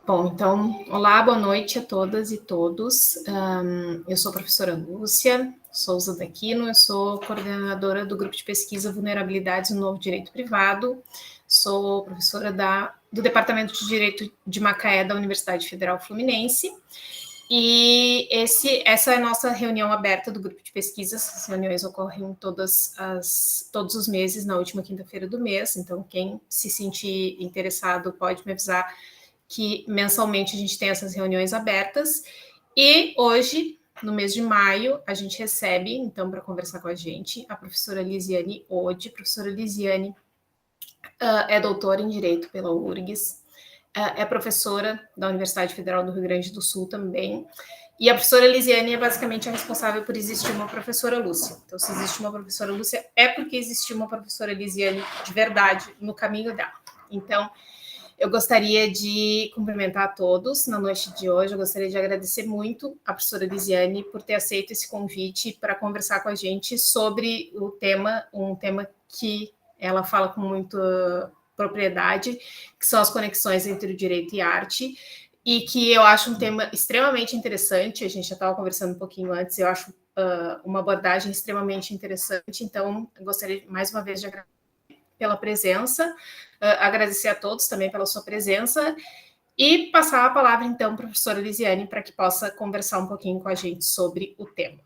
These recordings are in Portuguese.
Bom, então, olá, boa noite a todas e todos. Eu sou a professora Lúcia Souza Daquino, eu sou coordenadora do grupo de pesquisa Vulnerabilidades no Novo Direito Privado, sou professora do Departamento de Direito de Macaé da Universidade Federal Fluminense, e essa é a nossa reunião aberta do grupo de pesquisa. Essas reuniões ocorrem todos os meses, na última quinta-feira do mês, então quem se sentir interessado pode me avisar que mensalmente a gente tem essas reuniões abertas, e hoje, no mês de maio, a gente recebe, então, para conversar com a gente, a professora Lisiane Ode. A professora Lisiane é doutora em Direito pela URGS, é professora da Universidade Federal do Rio Grande do Sul também, e a professora Lisiane é basicamente a responsável por existir uma professora Lúcia. Então, se existe uma professora Lúcia, é porque existiu uma professora Lisiane de verdade no caminho dela. Então, eu gostaria de cumprimentar a todos na noite de hoje. Eu gostaria de agradecer muito à professora Lisiane por ter aceito esse convite para conversar com a gente sobre um tema que ela fala com muita propriedade, que são as conexões entre o direito e a arte, e que eu acho um tema extremamente interessante. A gente já estava conversando um pouquinho antes, eu acho uma abordagem extremamente interessante. Então, eu gostaria mais uma vez de agradecer pela presença, agradecer a todos também pela sua presença e passar a palavra, então, para a professora Lisiane para que possa conversar um pouquinho com a gente sobre o tema.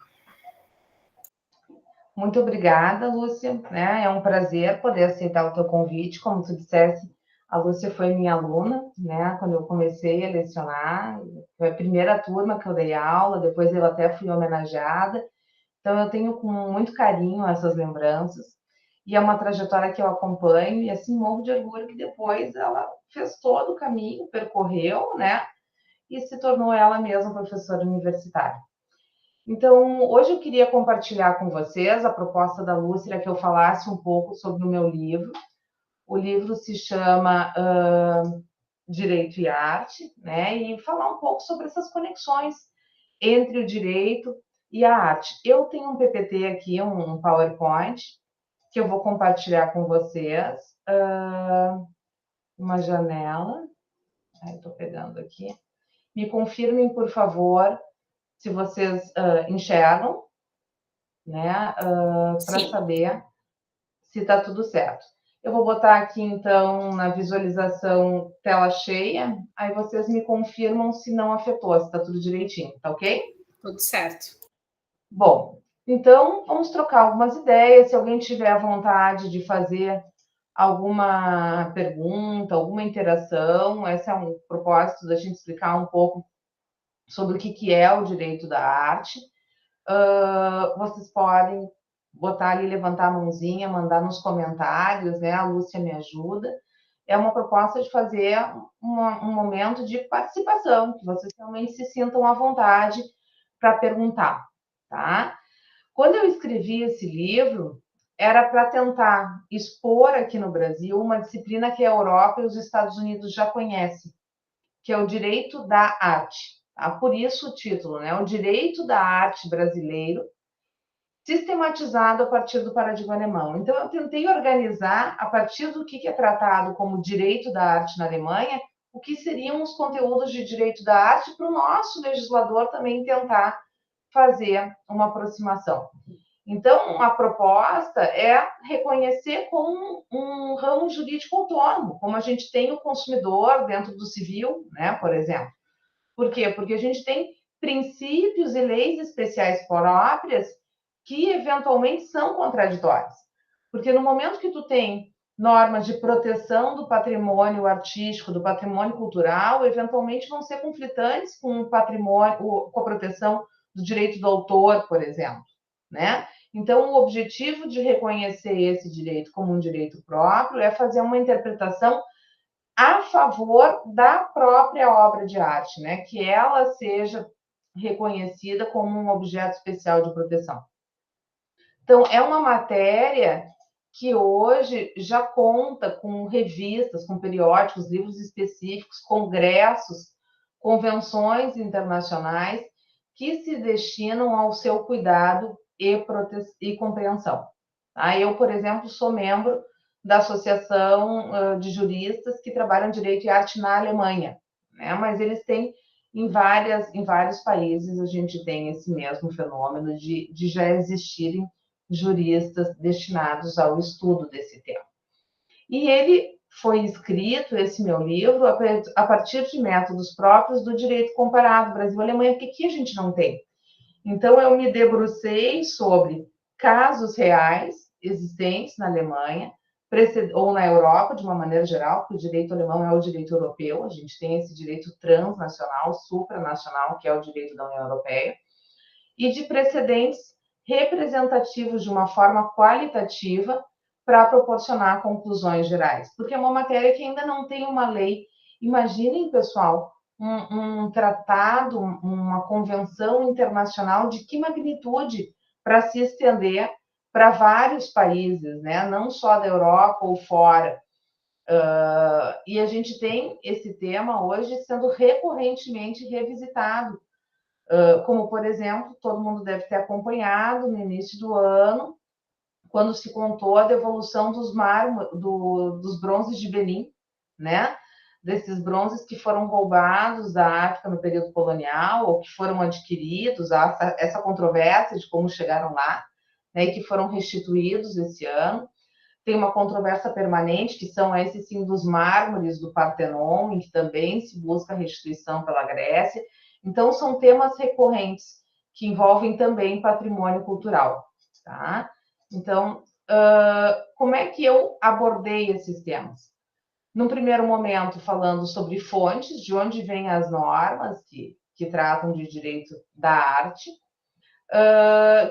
Muito obrigada, Lúcia. É um prazer poder aceitar o teu convite. Como tu dissesse, a Lúcia foi minha aluna, né? Quando eu comecei a lecionar, foi a primeira turma que eu dei aula, depois eu até fui homenageada. Então, eu tenho com muito carinho essas lembranças. E é uma trajetória que eu acompanho e, assim, morro de orgulho que depois ela fez todo o caminho, percorreu, né? E se tornou ela mesma professora universitária. Então, hoje eu queria compartilhar com vocês a proposta da Lúcia, que eu falasse um pouco sobre o meu livro. O livro se chama Direito e Arte, né? E falar um pouco sobre essas conexões entre o direito e a arte. Eu tenho um PPT aqui, um PowerPoint, que eu vou compartilhar com vocês. Uma janela. Estou pegando aqui. Me confirmem, por favor, se vocês enxergam, né? Para saber se está tudo certo. Eu vou botar aqui, então, na visualização tela cheia, aí vocês me confirmam se não afetou, se está tudo direitinho, tá ok? Tudo certo. Bom, então vamos trocar algumas ideias. Se alguém tiver vontade de fazer alguma pergunta, alguma interação, esse é um propósito da gente explicar um pouco sobre o que é o direito da arte. Vocês podem botar ali, levantar a mãozinha, mandar nos comentários, né? A Lúcia me ajuda. É uma proposta de fazer um momento de participação, que vocês realmente se sintam à vontade para perguntar, tá? Quando eu escrevi esse livro, era para tentar expor aqui no Brasil uma disciplina que a Europa e os Estados Unidos já conhecem, que é o direito da arte. Tá? Por isso o título, né? O direito da arte brasileiro, sistematizado a partir do paradigma alemão. Então, eu tentei organizar, a partir do que é tratado como direito da arte na Alemanha, o que seriam os conteúdos de direito da arte para o nosso legislador também tentar fazer uma aproximação. Então, a proposta é reconhecer como um ramo jurídico autônomo, como a gente tem o consumidor dentro do civil, né, por exemplo. Por quê? Porque a gente tem princípios e leis especiais próprias que, eventualmente, são contraditórias. Porque no momento que tu tem normas de proteção do patrimônio artístico, do patrimônio cultural, eventualmente vão ser conflitantes com o patrimônio, com a proteção do direito do autor, por exemplo, né? Então, o objetivo de reconhecer esse direito como um direito próprio é fazer uma interpretação a favor da própria obra de arte, né? Que ela seja reconhecida como um objeto especial de proteção. Então, é uma matéria que hoje já conta com revistas, com periódicos, livros específicos, congressos, convenções internacionais que se destinam ao seu cuidado e compreensão. Tá? Eu, por exemplo, sou membro da Associação de Juristas que trabalham Direito e Arte na Alemanha. né? Mas eles têm em vários países, a gente tem esse mesmo fenômeno de já existirem juristas destinados ao estudo desse tema. E ele foi escrito, esse meu livro, a partir de métodos próprios do direito comparado Brasil e Alemanha, que aqui a gente não tem. Então, eu me debrucei sobre casos reais existentes na Alemanha, ou na Europa, de uma maneira geral, porque o direito alemão é o direito europeu, a gente tem esse direito transnacional, supranacional, que é o direito da União Europeia, e de precedentes representativos de uma forma qualitativa para proporcionar conclusões gerais, porque é uma matéria que ainda não tem uma lei. Imaginem, pessoal, um tratado, uma convenção internacional de que magnitude para se estender para vários países, né? Não só da Europa ou fora. E a gente tem esse tema hoje sendo recorrentemente revisitado, como, por exemplo, todo mundo deve ter acompanhado no início do ano, quando se contou a devolução dos bronzes de Benin, né? Desses bronzes que foram roubados da África no período colonial ou que foram adquiridos, essa controvérsia de como chegaram lá, né? E que foram restituídos esse ano. Tem uma controvérsia permanente, que são esses sim dos mármores do Partenon, em que também se busca restituição pela Grécia. Então, são temas recorrentes que envolvem também patrimônio cultural, tá? Então, como é que eu abordei esses temas? Num primeiro momento, falando sobre fontes, de onde vêm as normas que tratam de direito da arte,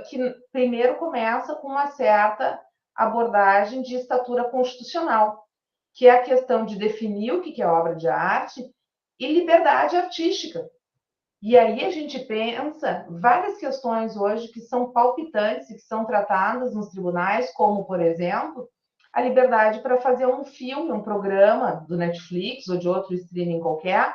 que primeiro começa com uma certa abordagem de estatura constitucional, que é a questão de definir o que é obra de arte e liberdade artística. E aí a gente pensa várias questões hoje que são palpitantes e que são tratadas nos tribunais, como, por exemplo, a liberdade para fazer um filme, um programa do Netflix ou de outro streaming qualquer,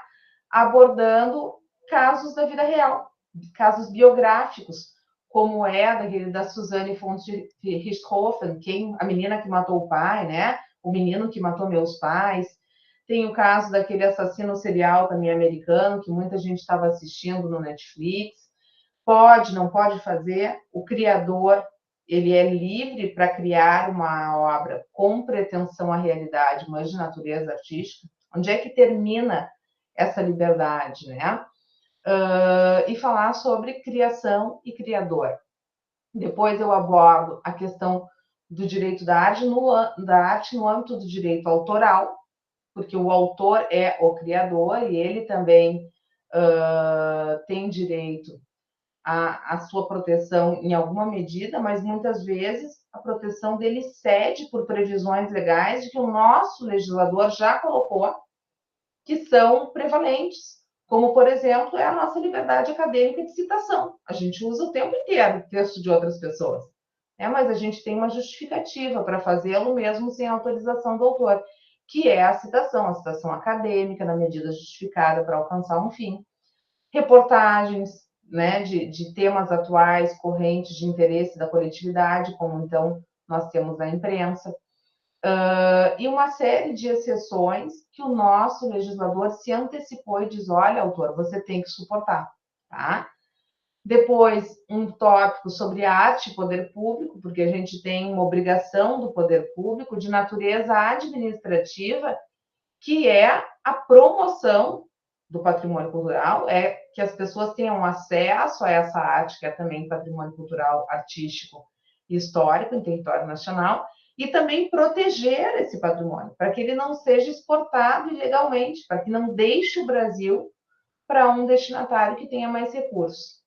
abordando casos da vida real, casos biográficos, como é da Suzanne von Richthofen, a menina que matou o pai, né? O menino que matou meus pais. Tem o caso daquele assassino serial também americano, que muita gente estava assistindo no Netflix. Pode, não pode fazer. O criador, ele é livre para criar uma obra com pretensão à realidade, mas de natureza artística. Onde é que termina essa liberdade, né? E falar sobre criação e criador. Depois eu abordo a questão do direito da arte no âmbito do direito autoral, porque o autor é o criador e ele também tem direito à sua proteção em alguma medida, mas muitas vezes a proteção dele cede por previsões legais de que o nosso legislador já colocou, que são prevalentes, como, por exemplo, é a nossa liberdade acadêmica de citação. A gente usa o tempo inteiro o texto de outras pessoas, né? Mas a gente tem uma justificativa para fazê-lo mesmo sem autorização do autor, que é a citação acadêmica, na medida justificada para alcançar um fim. Reportagens, né, de temas atuais, correntes de interesse da coletividade, como então nós temos na imprensa. E uma série de exceções que o nosso legislador se antecipou e diz: olha, autor, você tem que suportar, tá? Depois, um tópico sobre arte e poder público, porque a gente tem uma obrigação do poder público de natureza administrativa, que é a promoção do patrimônio cultural, é que as pessoas tenham acesso a essa arte, que é também patrimônio cultural, artístico e histórico em território nacional, e também proteger esse patrimônio, para que ele não seja exportado ilegalmente, para que não deixe o Brasil para um destinatário que tenha mais recursos.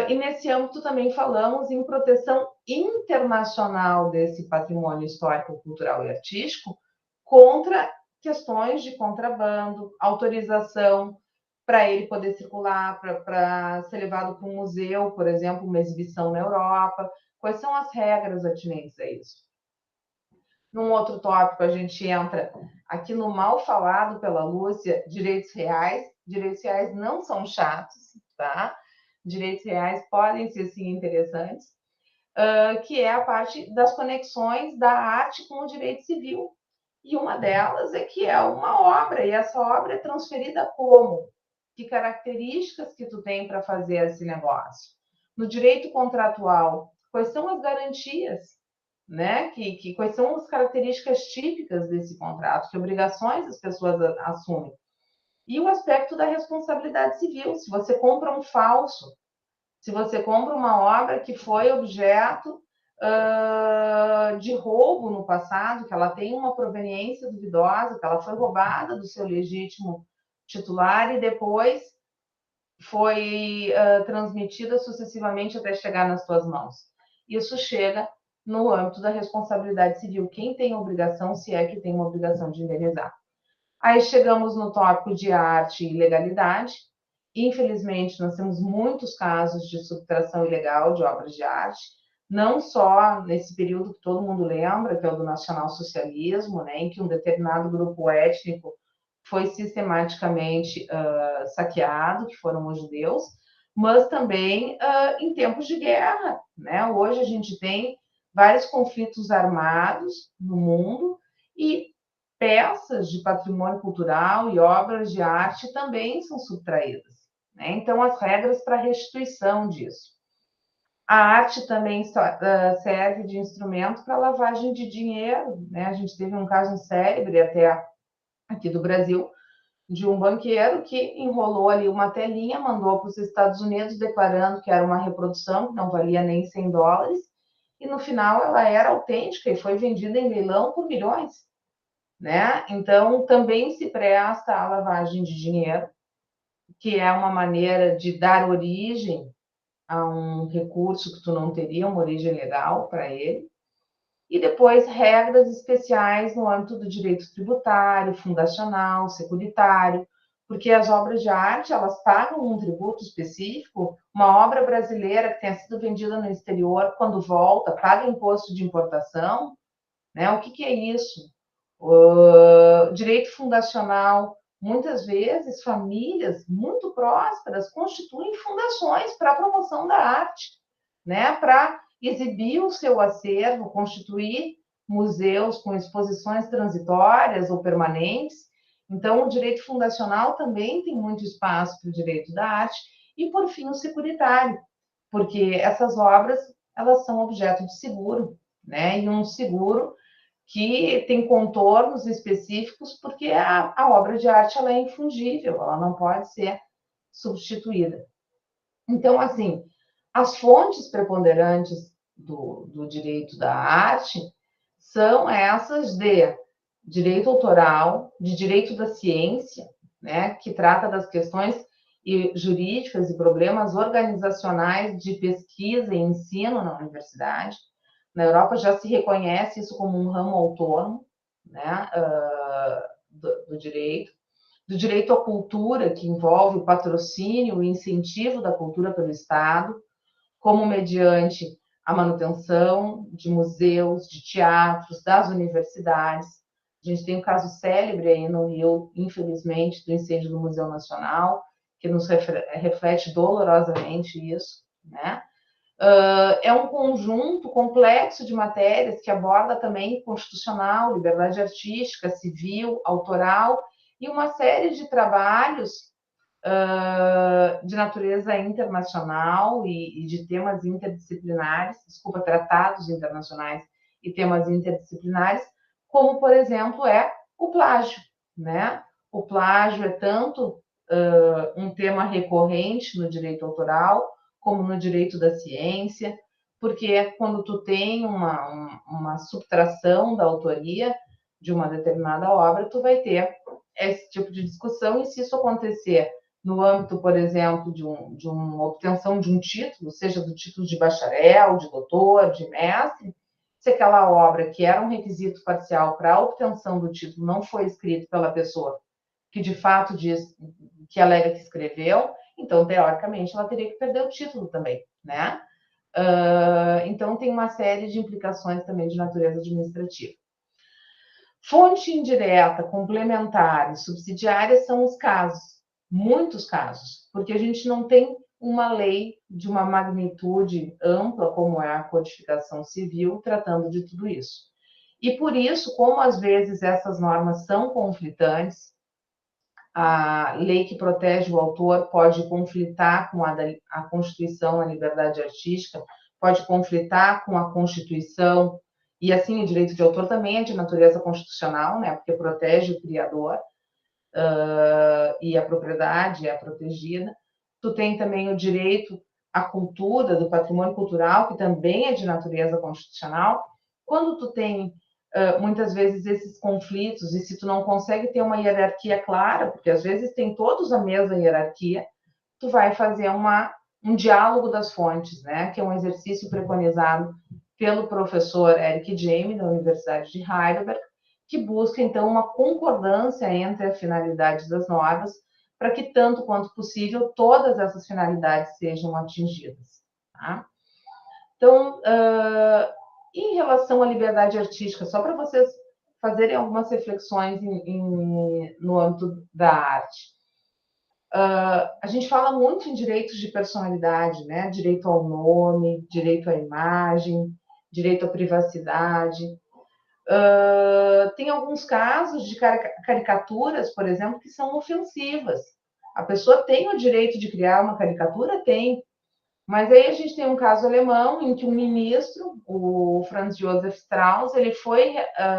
E nesse âmbito também falamos em proteção internacional desse patrimônio histórico, cultural e artístico contra questões de contrabando, autorização para ele poder circular, para ser levado para um museu, por exemplo, uma exibição na Europa. Quais são as regras atinentes a isso? Num outro tópico, a gente entra aqui no mal falado pela Lúcia, direitos reais. Direitos reais não são chatos, tá? Direitos reais podem ser, sim, interessantes, que é a parte das conexões da arte com o direito civil. E uma delas é que é uma obra, e essa obra é transferida como? Que características que tu tem para fazer esse negócio? No direito contratual, quais são as garantias, né? Quais são as características típicas desse contrato? Que obrigações as pessoas assumem? E o aspecto da responsabilidade civil. Se você compra um falso, se você compra uma obra que foi objeto de roubo no passado, que ela tem uma proveniência duvidosa, que ela foi roubada do seu legítimo titular e depois foi transmitida sucessivamente até chegar nas suas mãos. Isso chega no âmbito da responsabilidade civil. Quem tem obrigação, se é que tem uma obrigação de indenizar. Aí chegamos no tópico de arte e legalidade. Infelizmente, nós temos muitos casos de subtração ilegal de obras de arte, não só nesse período que todo mundo lembra, que é o do nacionalsocialismo, né, em que um determinado grupo étnico foi sistematicamente saqueado, que foram os judeus, mas também em tempos de guerra. Né? Hoje a gente tem vários conflitos armados no mundo e peças de patrimônio cultural e obras de arte também são subtraídas. Né? Então, as regras para restituição disso. A arte também serve de instrumento para lavagem de dinheiro. Né? A gente teve um caso célebre até aqui do Brasil, de um banqueiro que enrolou ali uma telinha, mandou para os Estados Unidos declarando que era uma reprodução, que não valia nem $100, e no final ela era autêntica e foi vendida em leilão por milhões. Né? Então, também se presta à lavagem de dinheiro, que é uma maneira de dar origem a um recurso que tu não teria, uma origem legal para ele. E depois, regras especiais no âmbito do direito tributário, fundacional, securitário, porque as obras de arte, elas pagam um tributo específico. Uma obra brasileira que tenha sido vendida no exterior, quando volta, paga imposto de importação. Né? O que é isso? Direito fundacional, muitas vezes famílias muito prósperas constituem fundações para a promoção da arte, né? Para exibir o seu acervo, constituir museus com exposições transitórias ou permanentes. Então, o direito fundacional também tem muito espaço para o direito da arte. E, por fim, o securitário, porque essas obras elas são objeto de seguro, né? E um seguro que tem contornos específicos, porque a obra de arte ela é infungível, ela não pode ser substituída. Então, assim, as fontes preponderantes do direito da arte são essas de direito autoral, de direito da ciência, né, que trata das questões jurídicas e problemas organizacionais de pesquisa e ensino na universidade. Na Europa já se reconhece isso como um ramo autônomo, né, do direito. Do direito à cultura, que envolve o patrocínio e incentivo da cultura pelo Estado, como mediante a manutenção de museus, de teatros, das universidades. A gente tem um caso célebre aí no Rio, infelizmente, do incêndio do Museu Nacional, que nos reflete dolorosamente isso, né? É um conjunto complexo de matérias que aborda também constitucional, liberdade artística, civil, autoral e uma série de trabalhos de natureza internacional e de temas interdisciplinares, tratados internacionais e temas interdisciplinares, como, por exemplo, é o plágio, né? O plágio é tanto um tema recorrente no direito autoral, como no direito da ciência, porque é quando tu tem uma subtração da autoria de uma determinada obra, tu vai ter esse tipo de discussão, e se isso acontecer no âmbito, por exemplo, de uma obtenção de um título, seja do título de bacharel, de doutor, de mestre, se aquela obra que era um requisito parcial para a obtenção do título não foi escrita pela pessoa que de fato diz que alega que escreveu, então, teoricamente, ela teria que perder o título também, né? Então, tem uma série de implicações também de natureza administrativa. Fonte indireta, complementar e subsidiária são os casos, muitos casos, porque a gente não tem uma lei de uma magnitude ampla, como é a codificação civil, tratando de tudo isso. E por isso, como às vezes essas normas são conflitantes, a lei que protege o autor pode conflitar com a Constituição, a liberdade artística, pode conflitar com a Constituição, e assim o direito de autor também é de natureza constitucional, né, porque protege o criador, e a propriedade é protegida. Tu tem também o direito à cultura, do patrimônio cultural, que também é de natureza constitucional. Quando tu tem muitas vezes esses conflitos, e se tu não consegue ter uma hierarquia clara, porque às vezes tem todos a mesma hierarquia, tu vai fazer um diálogo das fontes, né? Que é um exercício preconizado pelo professor Eric Jaime, da Universidade de Heidelberg, que busca, então, uma concordância entre as finalidades das normas, para que, tanto quanto possível, todas essas finalidades sejam atingidas. Tá? Então, em relação à liberdade artística, só para vocês fazerem algumas reflexões no âmbito da arte. A gente fala muito em direitos de personalidade, né? Direito ao nome, direito à imagem, direito à privacidade. Tem alguns casos de caricaturas, por exemplo, que são ofensivas. A pessoa tem o direito de criar uma caricatura? Tem. Mas aí a gente tem um caso alemão em que um ministro, o Franz Josef Strauss, ele foi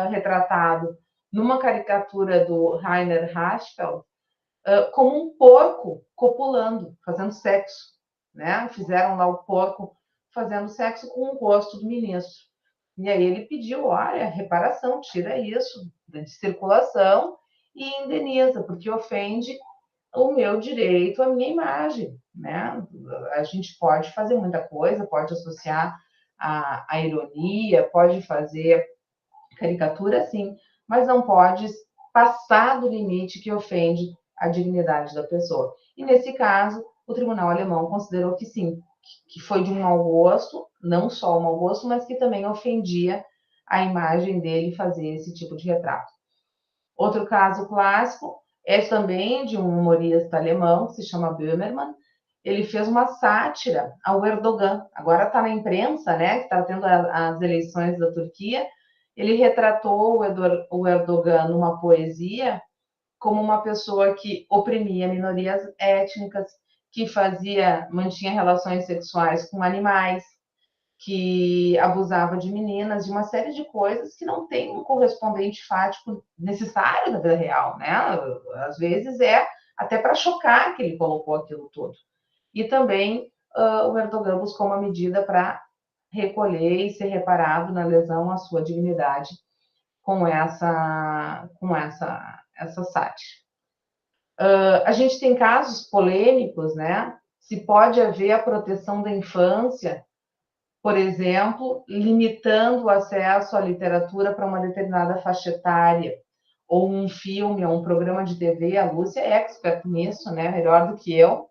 retratado numa caricatura do Rainer Hirschfeld como um porco copulando, fazendo sexo. Né? Fizeram lá o porco fazendo sexo com o rosto do ministro. E aí ele pediu, olha, reparação, tira isso de circulação e indeniza, porque ofende o meu direito à minha imagem, né? A gente pode fazer muita coisa, pode associar a ironia, pode fazer caricatura, sim, mas não pode passar do limite que ofende a dignidade da pessoa. E nesse caso, o tribunal alemão considerou que sim, que foi de um mau gosto, não só um mau gosto, mas que também ofendia a imagem dele fazer esse tipo de retrato. Outro caso clássico é também de um humorista alemão, que se chama Böhmermann. Ele fez uma sátira ao Erdogan. Agora está na imprensa, né? Que está tendo as eleições da Turquia. Ele retratou o Erdogan numa poesia como uma pessoa que oprimia minorias étnicas, que mantinha relações sexuais com animais, que abusava de meninas, de uma série de coisas que não tem um correspondente fático necessário na vida real, né? Às vezes é até para chocar que ele colocou aquilo tudo. E também o Erdogan buscou uma medida para recolher e ser reparado na lesão à sua dignidade com essa sátira. A gente tem casos polêmicos, né? Se pode haver a proteção da infância, por exemplo, limitando o acesso à literatura para uma determinada faixa etária, ou um filme, ou um programa de TV. A Lúcia é expert nisso, né? Melhor do que eu,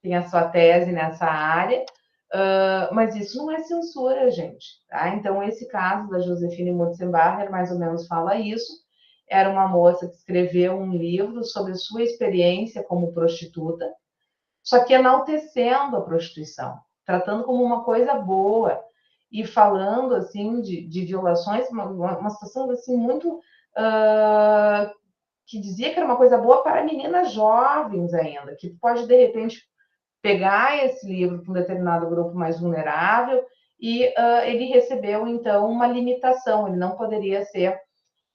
tem a sua tese nessa área, mas isso não é censura, gente. Tá? Então, esse caso da Josefine Mutzenbacher mais ou menos fala isso. Era uma moça que escreveu um livro sobre sua experiência como prostituta, só que enaltecendo a prostituição, tratando como uma coisa boa e falando assim de violações, uma situação assim muito que dizia que era uma coisa boa para meninas jovens ainda, que pode de repente pegar esse livro para um determinado grupo mais vulnerável e ele recebeu então uma limitação, ele não poderia ser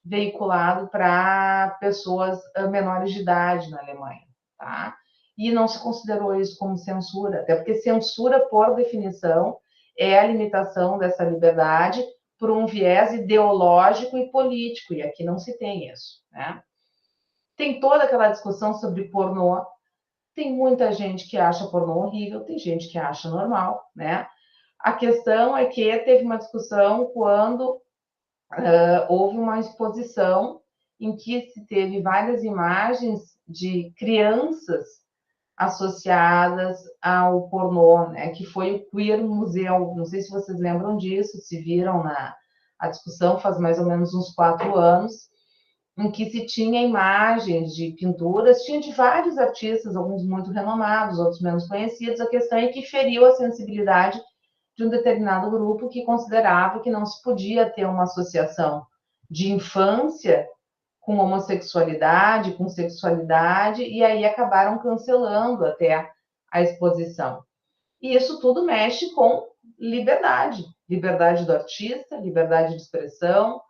veiculado para pessoas menores de idade na Alemanha, tá? E não se considerou isso como censura, até porque censura, por definição, é a limitação dessa liberdade por um viés ideológico e político, e aqui não se tem isso, né? Tem toda aquela discussão sobre pornô, tem muita gente que acha pornô horrível, tem gente que acha normal, né? A questão é que teve uma discussão quando houve uma exposição em que se teve várias imagens de crianças associadas ao pornô, né? Que foi o Queer Museu. Não sei se vocês lembram disso, se viram a discussão faz mais ou menos uns 4 anos, em que se tinha imagens de pinturas, tinha de vários artistas, alguns muito renomados, outros menos conhecidos. A questão é que feriu a sensibilidade de um determinado grupo que considerava que não se podia ter uma associação de infância com homossexualidade, com sexualidade, e aí acabaram cancelando até a exposição. E isso tudo mexe com liberdade, liberdade do artista, liberdade de expressão,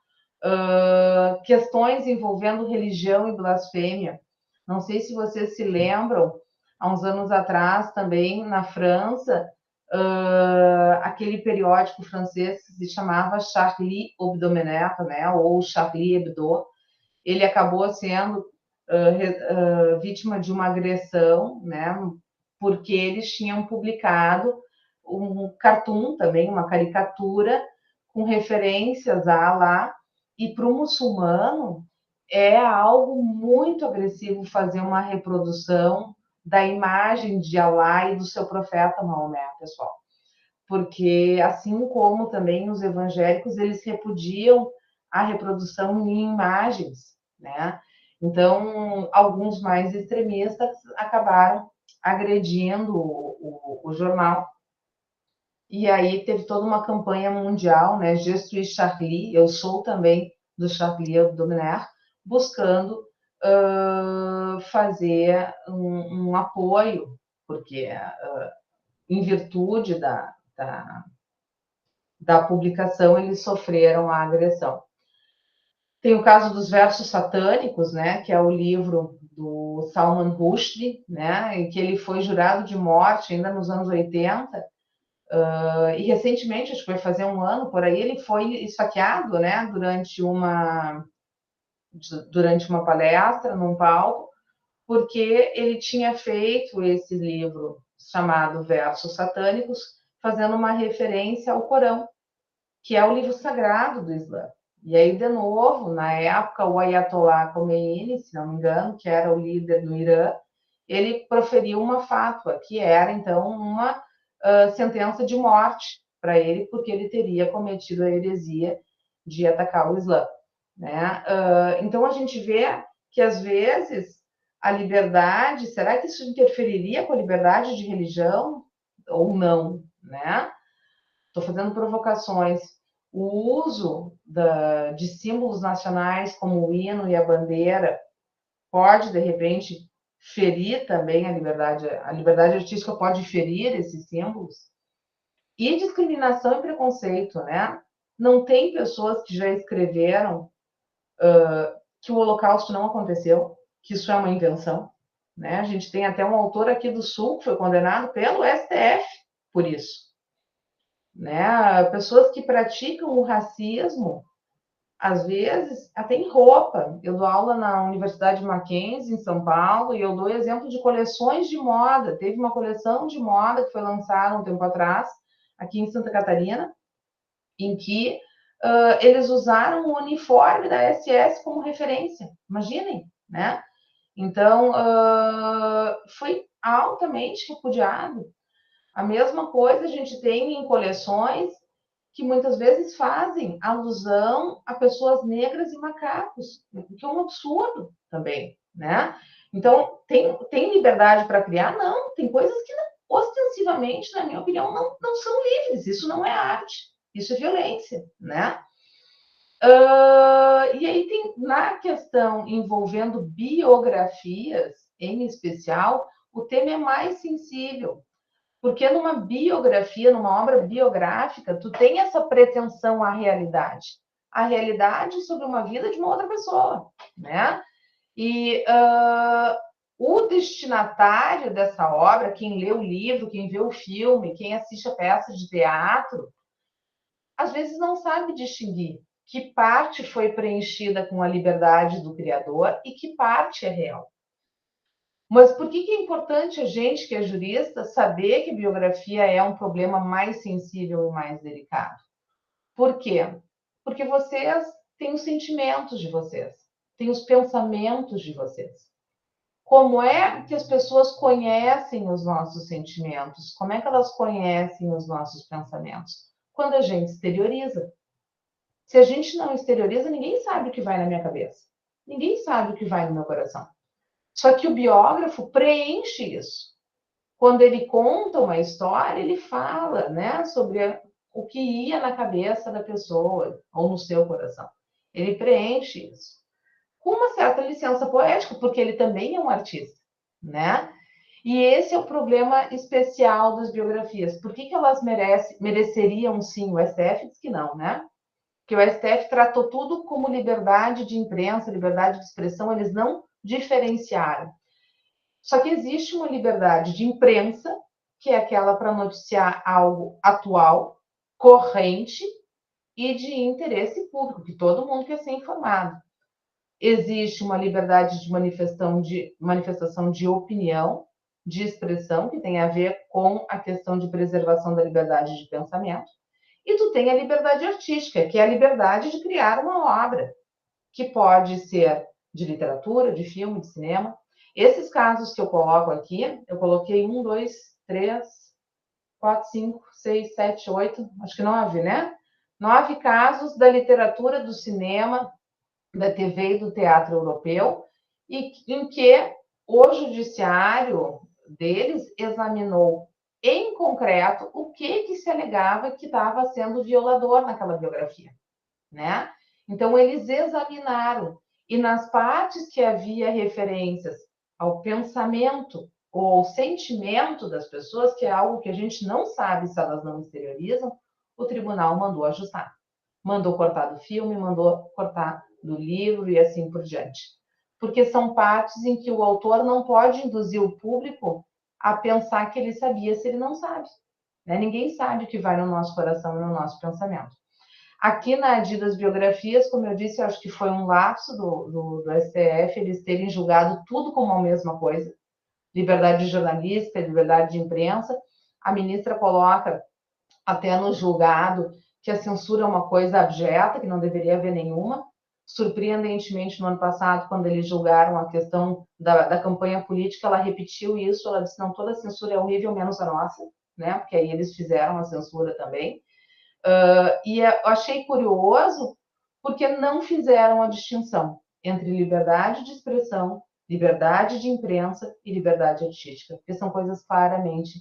questões envolvendo religião e blasfêmia. Não sei se vocês se lembram, há uns anos atrás também, na França, aquele periódico francês que se chamava Charlie Hebdomadaire, né, ou Charlie Hebdo, ele acabou sendo vítima de uma agressão, né, porque eles tinham publicado um cartoon também, uma caricatura, com referências a Alá, e para o muçulmano é algo muito agressivo fazer uma reprodução da imagem de Alá e do seu profeta Maomé, pessoal. Porque, assim como também os evangélicos, eles repudiam a reprodução em imagens, né? Então, alguns mais extremistas acabaram agredindo o jornal. E aí teve toda uma campanha mundial, né? Je suis Charlie, eu sou também do Charlie Hebdomadaire, buscando fazer um apoio, porque em virtude da publicação eles sofreram a agressão. Tem o caso dos versos satânicos, né, que é o livro do Salman Rushdie, né, em que ele foi jurado de morte ainda nos anos 80, e recentemente, acho que vai fazer um ano por aí, ele foi esfaqueado, né, durante uma palestra num palco, porque ele tinha feito esse livro chamado Versos Satânicos, fazendo uma referência ao Corão, que é o livro sagrado do Islã. E aí, de novo, na época, o Ayatollah Khomeini, se não me engano, que era o líder do Irã, ele proferiu uma fátua, que era, então, uma sentença de morte para ele, porque ele teria cometido a heresia de atacar o Islã. Né? Então, a gente vê que, às vezes, a liberdade, será que isso interferiria com a liberdade de religião ou não? Né? Estou fazendo provocações. O uso de símbolos nacionais como o hino e a bandeira pode, de repente, ferir também a liberdade artística pode ferir esses símbolos. E discriminação e preconceito, né? Não tem pessoas que já escreveram que o Holocausto não aconteceu, que isso é uma invenção, né? A gente tem até um autor aqui do Sul que foi condenado pelo STF por isso. Né? Pessoas que praticam o racismo, às vezes, até em roupa. Eu dou aula na Universidade Mackenzie, em São Paulo, e eu dou exemplo de coleções de moda. Teve uma coleção de moda que foi lançada um tempo atrás, aqui em Santa Catarina, em que eles usaram o uniforme da SS como referência. Imaginem, né? Então, foi altamente repudiado. A mesma coisa a gente tem em coleções que muitas vezes fazem alusão a pessoas negras e macacos, o que é um absurdo também, né? Então, tem liberdade para criar? Não, tem coisas que ostensivamente, na minha opinião, não são livres, isso não é arte, isso é violência, né? E aí tem, na questão envolvendo biografias, em especial, o tema é mais sensível, porque numa biografia, numa obra biográfica, tu tem essa pretensão à realidade. A realidade sobre uma vida de uma outra pessoa, né? E o destinatário dessa obra, quem lê o livro, quem vê o filme, quem assiste a peça de teatro, às vezes não sabe distinguir que parte foi preenchida com a liberdade do criador e que parte é real. Mas por que é importante a gente, que é jurista, saber que biografia é um problema mais sensível e mais delicado? Por quê? Porque vocês têm os sentimentos de vocês, têm os pensamentos de vocês. Como é que as pessoas conhecem os nossos sentimentos? Como é que elas conhecem os nossos pensamentos? Quando a gente exterioriza. Se a gente não exterioriza, ninguém sabe o que vai na minha cabeça. Ninguém sabe o que vai no meu coração. Só que o biógrafo preenche isso. Quando ele conta uma história, ele fala, né, sobre o que ia na cabeça da pessoa ou no seu coração. Ele preenche isso. Com uma certa licença poética, porque ele também é um artista, né? E esse é o problema especial das biografias. Por que elas mereceriam sim? O STF diz que não, né? Que o STF tratou tudo como liberdade de imprensa, liberdade de expressão, eles não diferenciaram. Só que existe uma liberdade de imprensa, que é aquela para noticiar algo atual, corrente e de interesse público, que todo mundo quer ser informado. Existe uma liberdade de manifestação de opinião, de expressão, que tem a ver com a questão de preservação da liberdade de pensamento. E tu tem a liberdade artística, que é a liberdade de criar uma obra, que pode ser de literatura, de filme, de cinema. Esses casos que eu coloco aqui, eu coloquei 1, 2, 3, 4, 5, 6, 7, 8, acho que 9, né? 9 casos da literatura, do cinema, da TV e do teatro europeu, e em que o judiciário deles examinou em concreto o que se alegava que estava sendo violador naquela biografia, né? Então, eles examinaram, e nas partes que havia referências ao pensamento ou ao sentimento das pessoas, que é algo que a gente não sabe se elas não exteriorizam, o tribunal mandou ajustar. Mandou cortar do filme, mandou cortar do livro e assim por diante. Porque são partes em que o autor não pode induzir o público a pensar que ele sabia se ele não sabe. Né? Ninguém sabe o que vai no nosso coração e no nosso pensamento. Aqui na ADI das biografias, como eu disse, eu acho que foi um lapso do STF eles terem julgado tudo como a mesma coisa. Liberdade de jornalista, liberdade de imprensa. A ministra coloca até no julgado que a censura é uma coisa abjeta, que não deveria haver nenhuma. Surpreendentemente, no ano passado, quando eles julgaram a questão da campanha política, ela repetiu isso, ela disse, não, toda censura é horrível, menos a nossa, né? Porque aí eles fizeram a censura também. E eu achei curioso porque não fizeram a distinção entre liberdade de expressão, liberdade de imprensa e liberdade artística, porque são coisas claramente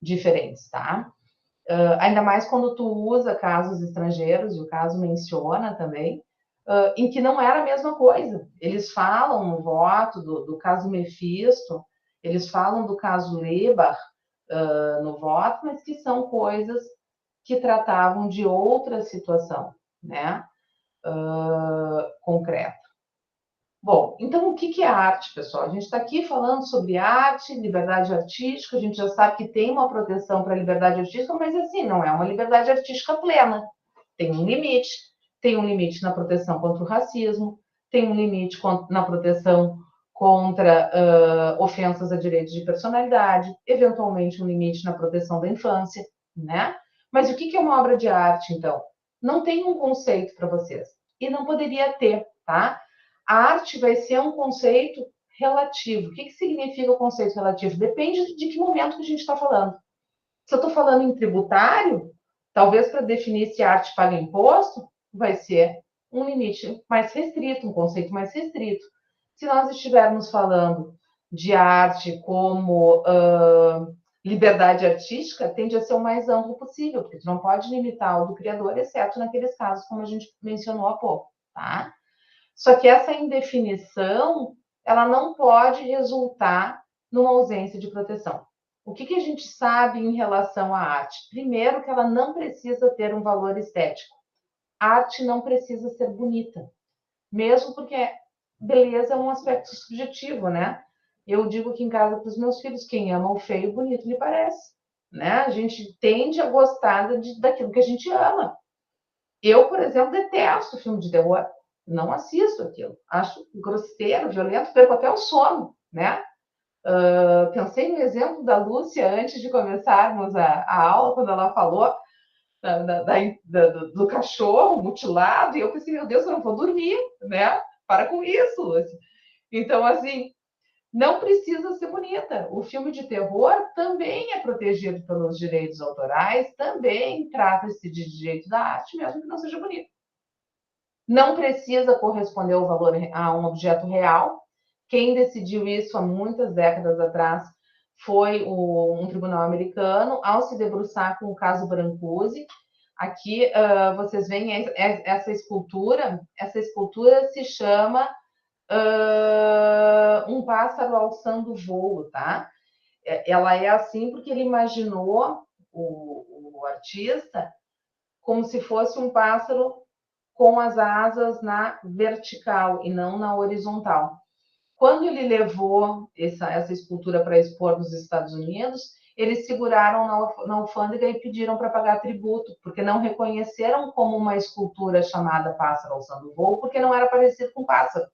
diferentes, tá? Ainda mais quando tu usa casos estrangeiros, e o caso menciona também, em que não era a mesma coisa. Eles falam no voto do caso Mefisto, eles falam do caso Lebar no voto, mas que são coisas que tratavam de outra situação, né? Concreta. Bom, então o que é arte, pessoal? A gente está aqui falando sobre arte, liberdade artística, a gente já sabe que tem uma proteção para a liberdade artística, mas assim, não é uma liberdade artística plena. Tem um limite na proteção contra o racismo, tem um limite na proteção contra ofensas a direitos de personalidade, eventualmente um limite na proteção da infância, né? Mas o que é uma obra de arte, então? Não tem um conceito para vocês. E não poderia ter, tá? A arte vai ser um conceito relativo. O que significa o conceito relativo? Depende de que momento que a gente está falando. Se eu estou falando em tributário, talvez para definir se a arte paga imposto, vai ser um limite mais restrito, um conceito mais restrito. Se nós estivermos falando de arte como liberdade artística, tende a ser o mais amplo possível, porque tu não pode limitar o do criador, exceto naqueles casos como a gente mencionou há pouco, tá? Só que essa indefinição, ela não pode resultar numa ausência de proteção. O que a gente sabe em relação à arte? Primeiro, que ela não precisa ter um valor estético. A arte não precisa ser bonita, mesmo porque beleza é um aspecto subjetivo, né? Eu digo que em casa para os meus filhos, quem ama o feio, bonito lhe parece. Né? A gente tende a gostar daquilo que a gente ama. Eu, por exemplo, detesto filme de terror. Não assisto aquilo. Acho grosseiro, violento, perco até o sono, né? Pensei no exemplo da Lúcia antes de começarmos a aula, quando ela falou do cachorro mutilado, e eu pensei, meu Deus, eu não vou dormir, né? Para com isso, Lúcia. Então, assim, não precisa ser bonita. O filme de terror também é protegido pelos direitos autorais, também trata-se de direito da arte, mesmo que não seja bonito. Não precisa corresponder ao valor a um objeto real. Quem decidiu isso há muitas décadas atrás foi um tribunal americano, ao se debruçar com o caso Brancusi. Aqui vocês veem essa escultura se chama Um Pássaro Alçando Voo, tá? Ela é assim porque ele imaginou, o artista, como se fosse um pássaro com as asas na vertical e não na horizontal. Quando ele levou essa escultura para expor nos Estados Unidos, eles seguraram na alfândega e pediram para pagar tributo, porque não reconheceram como uma escultura chamada Pássaro Alçando Voo, porque não era parecido com pássaro,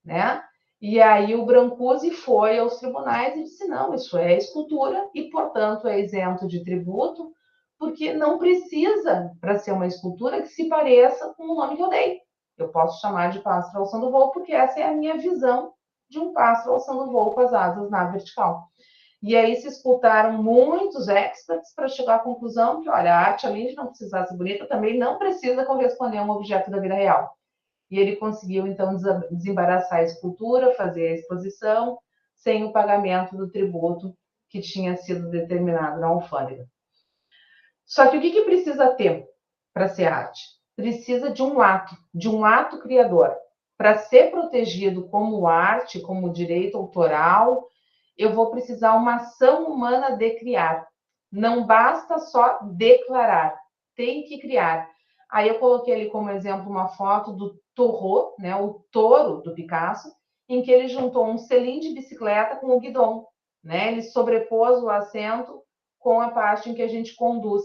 né? E aí o Brancusi foi aos tribunais e disse, não, isso é escultura e, portanto, é isento de tributo, porque não precisa, para ser uma escultura, que se pareça com o nome que eu dei. Eu posso chamar de pássaro alçando voo, porque essa é a minha visão de um pássaro alçando voo com as asas na vertical. E aí se escutaram muitos experts para chegar à conclusão que, olha, a arte, além de não precisar ser bonita, também não precisa corresponder a um objeto da vida real. E ele conseguiu, então, desembaraçar a escultura, fazer a exposição, sem o pagamento do tributo que tinha sido determinado na alfândega. Só que o que precisa ter para ser arte? Precisa de um ato criador. Para ser protegido como arte, como direito autoral, eu vou precisar uma ação humana de criar. Não basta só declarar, tem que criar. Aí eu coloquei ali como exemplo uma foto do Taureau, né, o touro do Picasso, em que ele juntou um selim de bicicleta com o guidão, né? Ele sobrepôs o assento com a parte em que a gente conduz.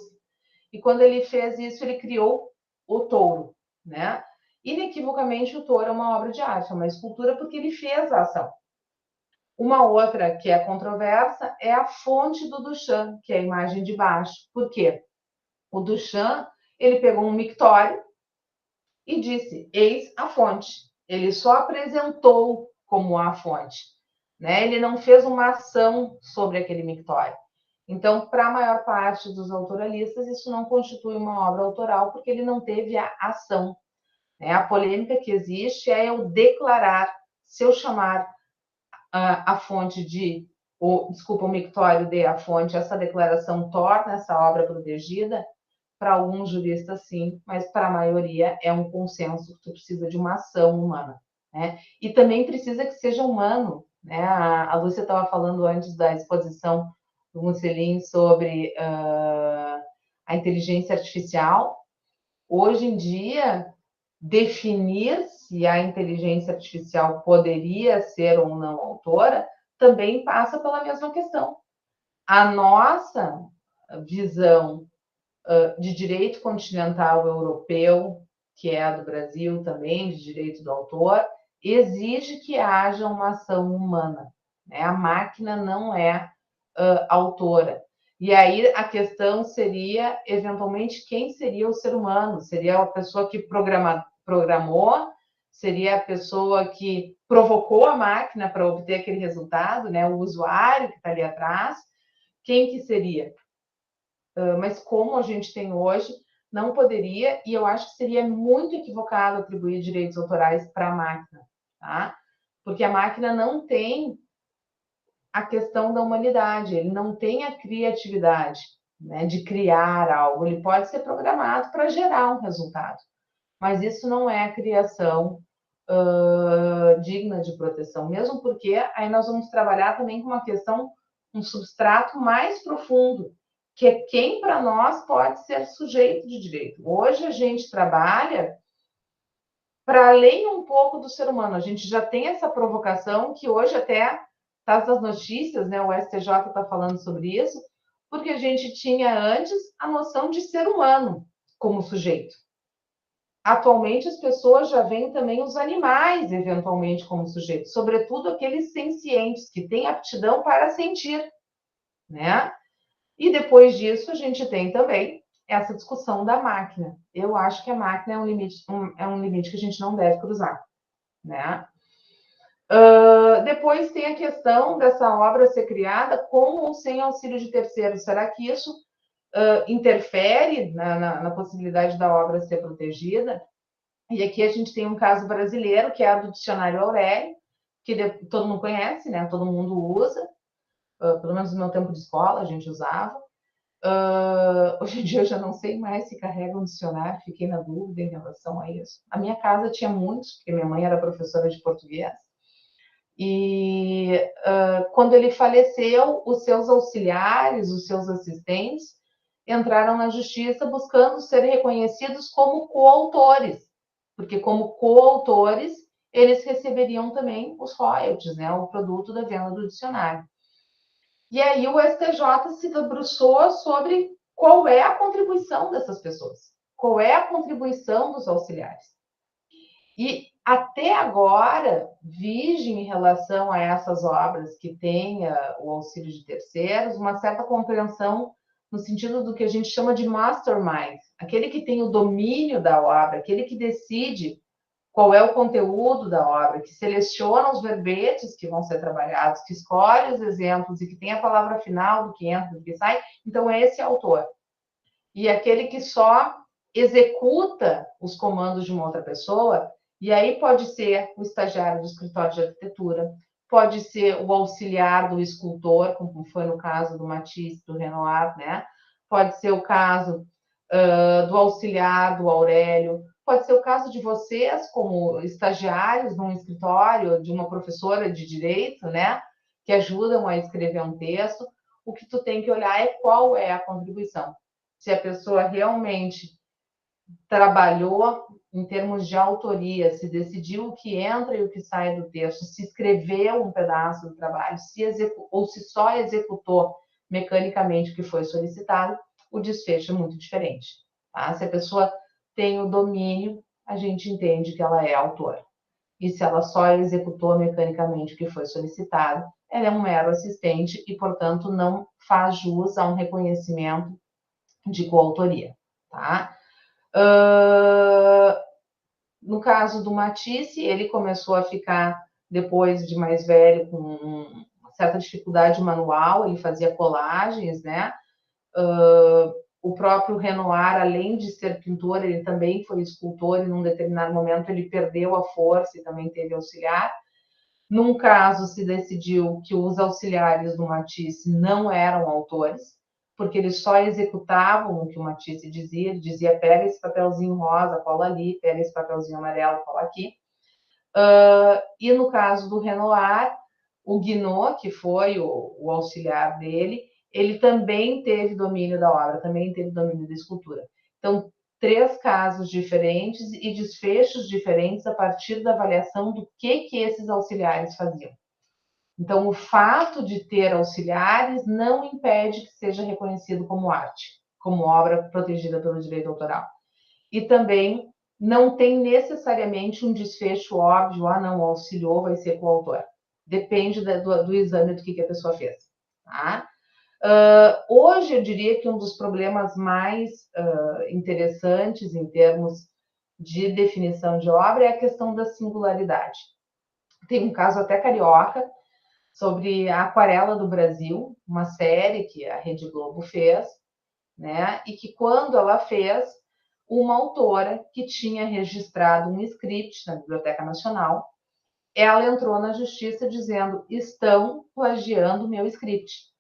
E quando ele fez isso, ele criou o touro, né? Inequivocamente, o touro é uma obra de arte, é uma escultura, porque ele fez a ação. Uma outra que é controversa é a fonte do Duchamp, que é a imagem de baixo. Por quê? O Duchamp, ele pegou um mictório e disse, eis a fonte. Ele só apresentou como a fonte, né? Ele não fez uma ação sobre aquele mictório. Então, para a maior parte dos autoralistas, isso não constitui uma obra autoral, porque ele não teve a ação. Né? A polêmica que existe é eu declarar, se eu chamar a fonte de, o mictório de a fonte, essa declaração torna essa obra protegida. Para alguns juristas, sim, mas para a maioria é um consenso que tu precisa de uma ação humana, né? E também precisa que seja humano, né? A Lúcia estava falando antes da exposição do Musselin sobre a inteligência artificial. Hoje em dia, definir se a inteligência artificial poderia ser ou não autora também passa pela mesma questão. A nossa visão de direito continental europeu, que é a do Brasil também, de direito do autor, exige que haja uma ação humana. Né? A máquina não é autora. E aí a questão seria, eventualmente, quem seria o ser humano? Seria a pessoa que programou? Seria a pessoa que provocou a máquina para obter aquele resultado, né? O usuário que está ali atrás? Quem que seria? Mas como a gente tem hoje, não poderia, e eu acho que seria muito equivocado atribuir direitos autorais para a máquina, tá? Porque a máquina não tem a questão da humanidade, ele não tem a criatividade, né, de criar algo, ele pode ser programado para gerar um resultado, mas isso não é a criação digna de proteção, mesmo porque aí nós vamos trabalhar também com uma questão, um substrato mais profundo, que é quem para nós pode ser sujeito de direito. Hoje a gente trabalha para além um pouco do ser humano, a gente já tem essa provocação que hoje até está nas notícias, né? O STJ está falando sobre isso, porque a gente tinha antes a noção de ser humano como sujeito. Atualmente, as pessoas já veem também os animais, eventualmente, como sujeitos, sobretudo aqueles sencientes, que têm aptidão para sentir, né? E depois disso, a gente tem também essa discussão da máquina. Eu acho que a máquina é um limite que a gente não deve cruzar, né? Depois tem a questão dessa obra ser criada com ou sem auxílio de terceiros. Será que isso interfere na possibilidade da obra ser protegida? E aqui a gente tem um caso brasileiro, que é do Dicionário Aurélio, que todo mundo conhece, né? Todo mundo usa, pelo menos no meu tempo de escola a gente usava, Hoje em dia eu já não sei mais se carrega um dicionário, fiquei na dúvida em relação a isso. A minha casa tinha muitos, porque minha mãe era professora de português. E quando ele faleceu, os seus auxiliares, os seus assistentes, entraram na justiça buscando ser reconhecidos como coautores, porque como coautores eles receberiam também os royalties, né, o produto da venda do dicionário. E aí o STJ se debruçou sobre qual é a contribuição dessas pessoas, qual é a contribuição dos auxiliares. E até agora, vige em relação a essas obras que tenha o auxílio de terceiros, uma certa compreensão no sentido do que a gente chama de mastermind, aquele que tem o domínio da obra, aquele que decide qual é o conteúdo da obra, que seleciona os verbetes que vão ser trabalhados, que escolhe os exemplos e que tem a palavra final do que entra, do que sai. Então, esse é o autor. E aquele que só executa os comandos de uma outra pessoa, e aí pode ser o estagiário do escritório de arquitetura, pode ser o auxiliar do escultor, como foi no caso do Matisse, do Renoir, né? Pode ser o caso do auxiliar do Aurélio, pode ser o caso de vocês, como estagiários num escritório, de uma professora de direito, né? Que ajudam a escrever um texto. O que tu tem que olhar é qual é a contribuição. Se a pessoa realmente trabalhou em termos de autoria, se decidiu o que entra e o que sai do texto, se escreveu um pedaço do trabalho, ou se só executou mecanicamente o que foi solicitado, o desfecho é muito diferente. Tá? Se a pessoa tem o domínio, a gente entende que ela é autora. E se ela só executou mecanicamente o que foi solicitado, ela é um mero assistente e, portanto, não faz jus a um reconhecimento de coautoria. Tá? No caso do Matisse, ele começou a ficar, depois de mais velho, com uma certa dificuldade manual, ele fazia colagens, né? O próprio Renoir, além de ser pintor, ele também foi escultor e num determinado momento ele perdeu a força e também teve auxiliar. Num caso, se decidiu que os auxiliares do Matisse não eram autores, porque eles só executavam o que o Matisse dizia. Ele dizia, pega esse papelzinho rosa, cola ali, pega esse papelzinho amarelo, cola aqui. E no caso do Renoir, o Guinot, que foi o auxiliar dele, ele também teve domínio da obra, também teve domínio da escultura. Então, 3 casos diferentes e desfechos diferentes a partir da avaliação do que esses auxiliares faziam. Então, o fato de ter auxiliares não impede que seja reconhecido como arte, como obra protegida pelo direito autoral. E também não tem necessariamente um desfecho óbvio, não, o auxiliou vai ser coautor. Depende do exame do que a pessoa fez. Tá? Hoje, eu diria que um dos problemas mais interessantes em termos de definição de obra é a questão da singularidade. Tem um caso até carioca sobre a Aquarela do Brasil, uma série que a Rede Globo fez, né? E que quando ela fez, uma autora que tinha registrado um script na Biblioteca Nacional, ela entrou na justiça dizendo: estão plagiando o meu script.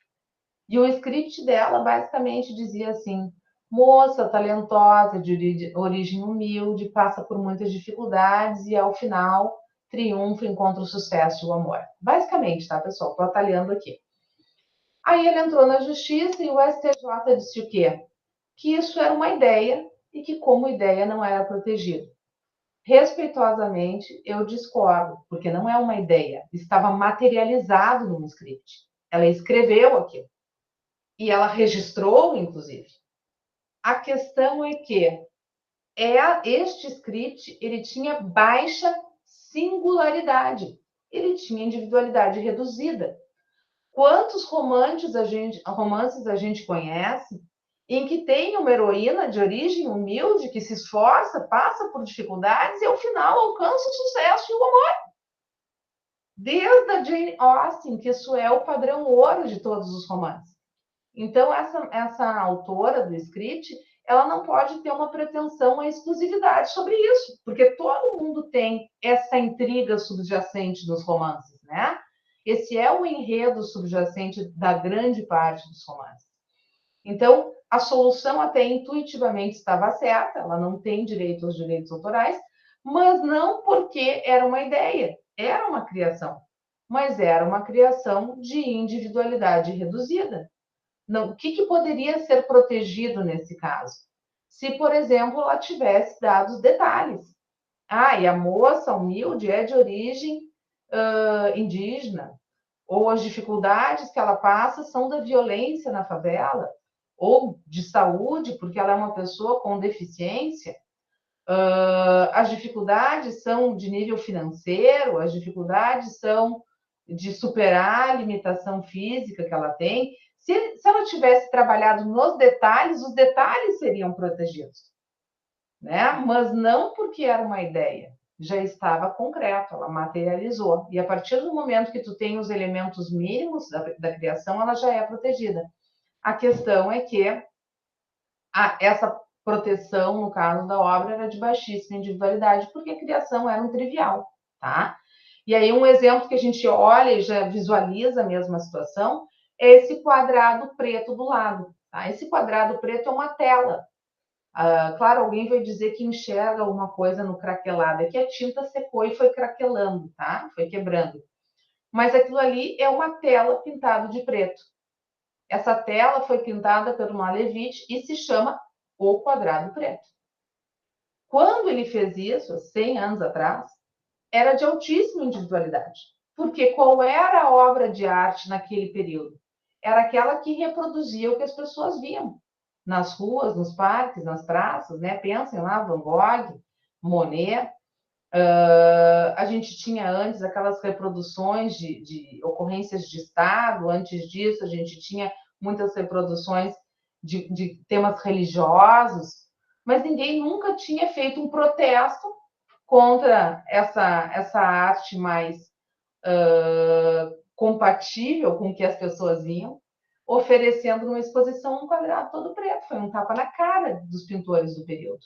E o script dela basicamente dizia assim: moça talentosa, de origem humilde, passa por muitas dificuldades e ao final triunfa, encontra o sucesso e o amor. Basicamente, tá, pessoal? Estou atalhando aqui. Aí ele entrou na justiça e o STJ disse o quê? Que isso era uma ideia e que, como ideia, não era protegido. Respeitosamente, eu discordo, porque não é uma ideia, estava materializado num script. Ela escreveu aquilo e ela registrou, inclusive. A questão é que este script ele tinha baixa singularidade, ele tinha individualidade reduzida. Quantos romances a gente conhece em que tem uma heroína de origem humilde que se esforça, passa por dificuldades e ao final alcança o sucesso e o amor? Desde a Jane Austen, que isso é o padrão ouro de todos os romances. Então, essa autora do script, ela não pode ter uma pretensão à exclusividade sobre isso, porque todo mundo tem essa intriga subjacente nos romances, né? Esse é o enredo subjacente da grande parte dos romances. Então, a solução até intuitivamente estava certa, ela não tem direito aos direitos autorais, mas não porque era uma ideia, era uma criação, mas era uma criação de individualidade reduzida. Não, o que poderia ser protegido nesse caso? Se, por exemplo, ela tivesse dado os detalhes. Ah, e a moça humilde é de origem indígena, ou as dificuldades que ela passa são da violência na favela, ou de saúde, porque ela é uma pessoa com deficiência. As dificuldades são de nível financeiro, as dificuldades são de superar a limitação física que ela tem. Se ela tivesse trabalhado nos detalhes, os detalhes seriam protegidos, né? Mas não porque era uma ideia, já estava concreto, ela materializou. E a partir do momento que tu tem os elementos mínimos da criação, ela já é protegida. A questão é que essa proteção, no caso da obra, era de baixíssima individualidade, porque a criação era um trivial, tá? E aí um exemplo que a gente olha e já visualiza a mesma situação é esse quadrado preto do lado, tá? Esse quadrado preto é uma tela. Claro, alguém vai dizer que enxerga alguma coisa no craquelado, é que a tinta secou e foi craquelando, tá? Foi quebrando. Mas aquilo ali é uma tela pintada de preto. Essa tela foi pintada por Malevich e se chama O Quadrado Preto. Quando ele fez isso, 100 anos atrás, era de altíssima individualidade. Porque qual era a obra de arte naquele período? Era aquela que reproduzia o que as pessoas viam nas ruas, nos parques, nas praças, né? Pensem lá, Van Gogh, Monet. A gente tinha antes aquelas reproduções de ocorrências de Estado, antes disso a gente tinha muitas reproduções de temas religiosos, mas ninguém nunca tinha feito um protesto contra essa arte mais compatível com o que as pessoas viam, oferecendo numa exposição um quadrado todo preto. Foi um tapa na cara dos pintores do período.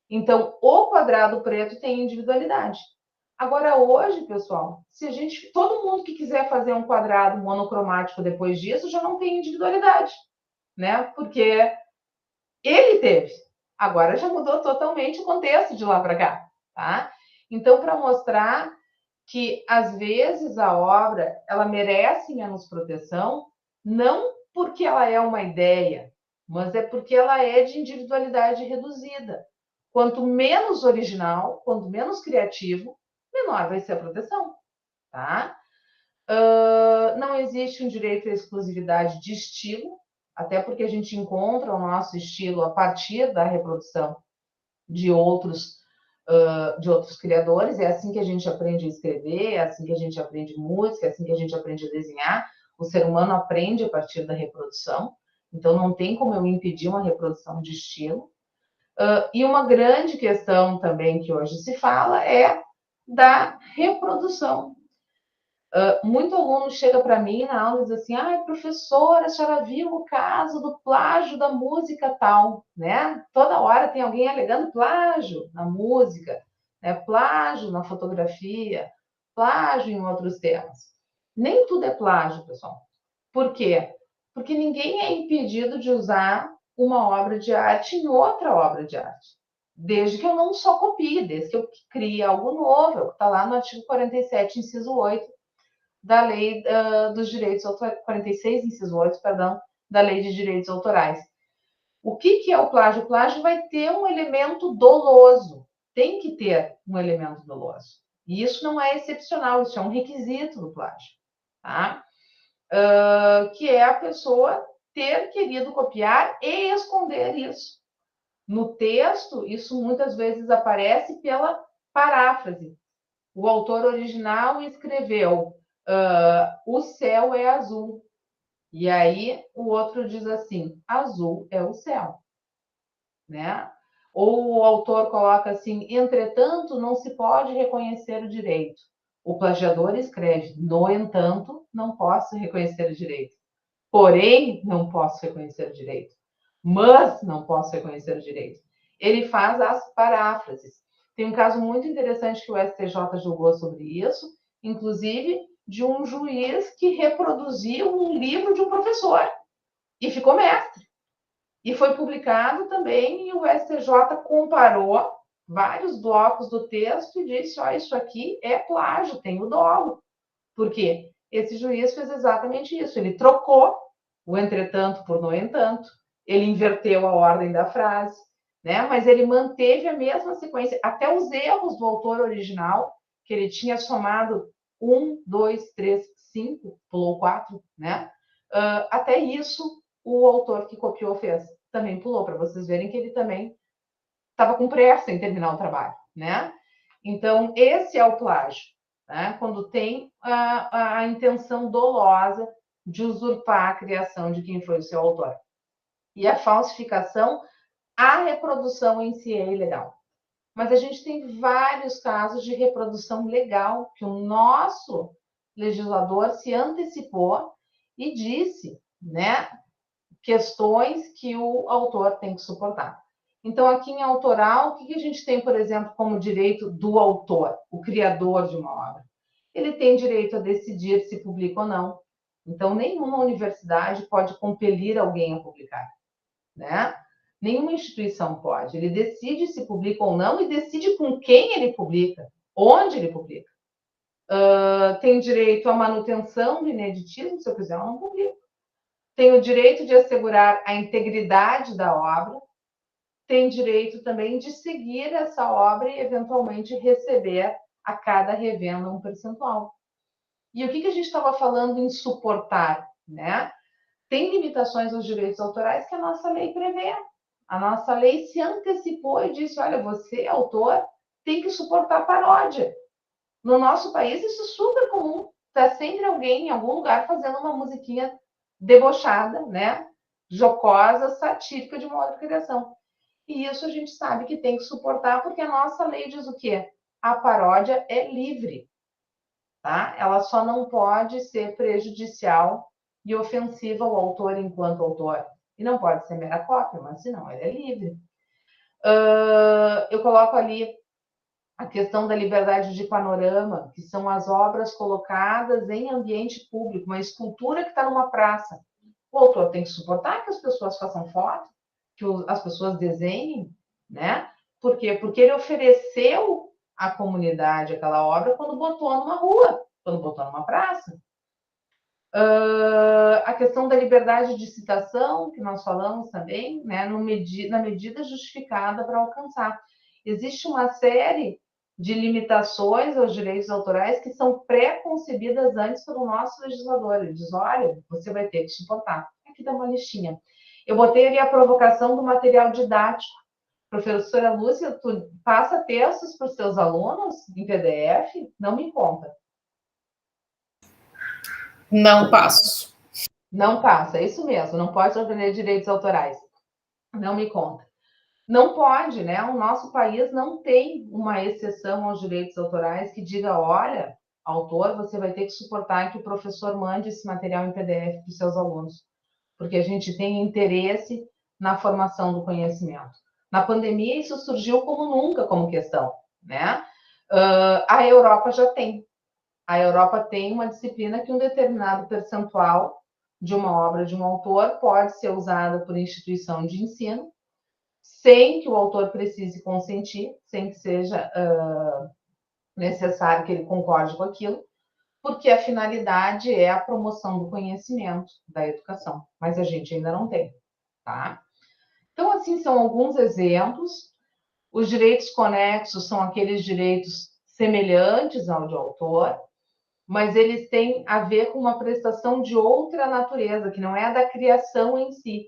Então, o quadrado preto tem individualidade. Agora, hoje, pessoal, se a gente, todo mundo que quiser fazer um quadrado monocromático depois disso, já não tem individualidade, né? Porque ele teve. Agora já mudou totalmente o contexto de lá para cá, tá? Então, para mostrar que às vezes a obra ela merece menos proteção, não porque ela é uma ideia, mas é porque ela é de individualidade reduzida. Quanto menos original, quanto menos criativo, menor vai ser a proteção, tá? Não existe um direito à exclusividade de estilo, até porque a gente encontra o nosso estilo a partir da reprodução de outros criadores. É assim que a gente aprende a escrever, é assim que a gente aprende música, é assim que a gente aprende a desenhar. O ser humano aprende a partir da reprodução, então não tem como eu impedir uma reprodução de estilo. E uma grande questão também que hoje se fala é da reprodução. Muito aluno chega para mim na aula e diz assim: professora, a senhora viu o caso do plágio da música tal, né? Toda hora tem alguém alegando plágio na música, né? Plágio na fotografia, plágio em outros temas. Nem tudo é plágio, pessoal. Por quê? Porque ninguém é impedido de usar uma obra de arte em outra obra de arte. Desde que eu não só copie, desde que eu crie algo novo, está lá no artigo 47, inciso 8, da Lei dos Direitos Autorais, 46, inciso 8, perdão, da Lei de Direitos Autorais. O que é o plágio? O plágio vai ter um elemento doloso, tem que ter um elemento doloso. E isso não é excepcional, isso é um requisito do plágio, tá? Que é a pessoa ter querido copiar e esconder isso. No texto, isso muitas vezes aparece pela paráfrase. O autor original escreveu: o céu é azul. E aí o outro diz assim: azul é o céu, né? Ou o autor coloca assim: entretanto, não se pode reconhecer o direito. O plagiador escreve: no entanto, não posso reconhecer o direito. Porém, não posso reconhecer o direito. Mas não posso reconhecer o direito. Ele faz as paráfrases. Tem um caso muito interessante que o STJ julgou sobre isso, inclusive de um juiz que reproduziu um livro de um professor e ficou mestre. E foi publicado também, e o STJ comparou vários blocos do texto e disse: ó, isso aqui é plágio, tem o dolo. Por quê? Esse juiz fez exatamente isso. Ele trocou o entretanto por no entanto, ele inverteu a ordem da frase, né? Mas ele manteve a mesma sequência. Até os erros do autor original, que ele tinha somado 1, 2, 3, 5, pulou 4, né? Até isso o autor que copiou fez. Também pulou, para vocês verem que ele também estava com pressa em terminar o trabalho, né? Então, esse é o plágio, né? Quando tem a intenção dolosa de usurpar a criação de quem foi o seu autor. E a falsificação, a reprodução em si é ilegal. Mas a gente tem vários casos de reprodução legal que o nosso legislador se antecipou e disse, né, questões que o autor tem que suportar. Então, aqui em autoral, o que a gente tem, por exemplo, como direito do autor, o criador de uma obra? Ele tem direito a decidir se publica ou não. Então, nenhuma universidade pode compelir alguém a publicar, né? Nenhuma instituição pode. Ele decide se publica ou não e decide com quem ele publica, onde ele publica. Tem direito à manutenção do ineditismo, se eu quiser, eu não publico. Tem o direito de assegurar a integridade da obra, tem direito também de seguir essa obra e, eventualmente, receber a cada revenda um percentual. E o que a gente estava falando em suportar, né? Tem limitações aos direitos autorais que a nossa lei prevê. A nossa lei se antecipou e disse, olha, você, autor, tem que suportar paródia. No nosso país, isso é super comum. Está sempre alguém em algum lugar fazendo uma musiquinha debochada, né? Jocosa, satírica de uma outra criação. E isso a gente sabe que tem que suportar, porque a nossa lei diz o quê? A paródia é livre, tá? Ela só não pode ser prejudicial e ofensiva ao autor enquanto autor. E não pode ser mera cópia, mas senão ele é livre. Eu coloco ali a questão da liberdade de panorama, que são as obras colocadas em ambiente público, uma escultura que está numa praça. O autor tem que suportar que as pessoas façam foto, que as pessoas desenhem, né? Por quê? Porque ele ofereceu à comunidade aquela obra quando botou numa rua, quando botou numa praça. A questão da liberdade de citação, que nós falamos também, né? Na medida justificada para alcançar. Existe uma série de limitações aos direitos autorais que são pré-concebidas antes pelo nosso legislador. Ele diz, olha, você vai ter que suportar. Aqui dá uma listinha. Eu botei ali a provocação do material didático. Professora Lúcia, tu passa textos para os seus alunos em PDF? Não me conta. Não passo. Não passa, é isso mesmo. Não pode ofender direitos autorais. Não me conta. Não pode, né? O nosso país não tem uma exceção aos direitos autorais que diga, olha, autor, você vai ter que suportar que o professor mande esse material em PDF para os seus alunos, porque a gente tem interesse na formação do conhecimento. Na pandemia, isso surgiu como nunca como questão, né? A Europa já tem. A Europa tem uma disciplina que um determinado percentual de uma obra de um autor pode ser usada por instituição de ensino, sem que o autor precise consentir, sem que seja necessário que ele concorde com aquilo, porque a finalidade é a promoção do conhecimento, da educação. Mas a gente ainda não tem, tá? Então, assim, são alguns exemplos. Os direitos conexos são aqueles direitos semelhantes ao de autor, mas eles têm a ver com uma prestação de outra natureza, que não é a da criação em si.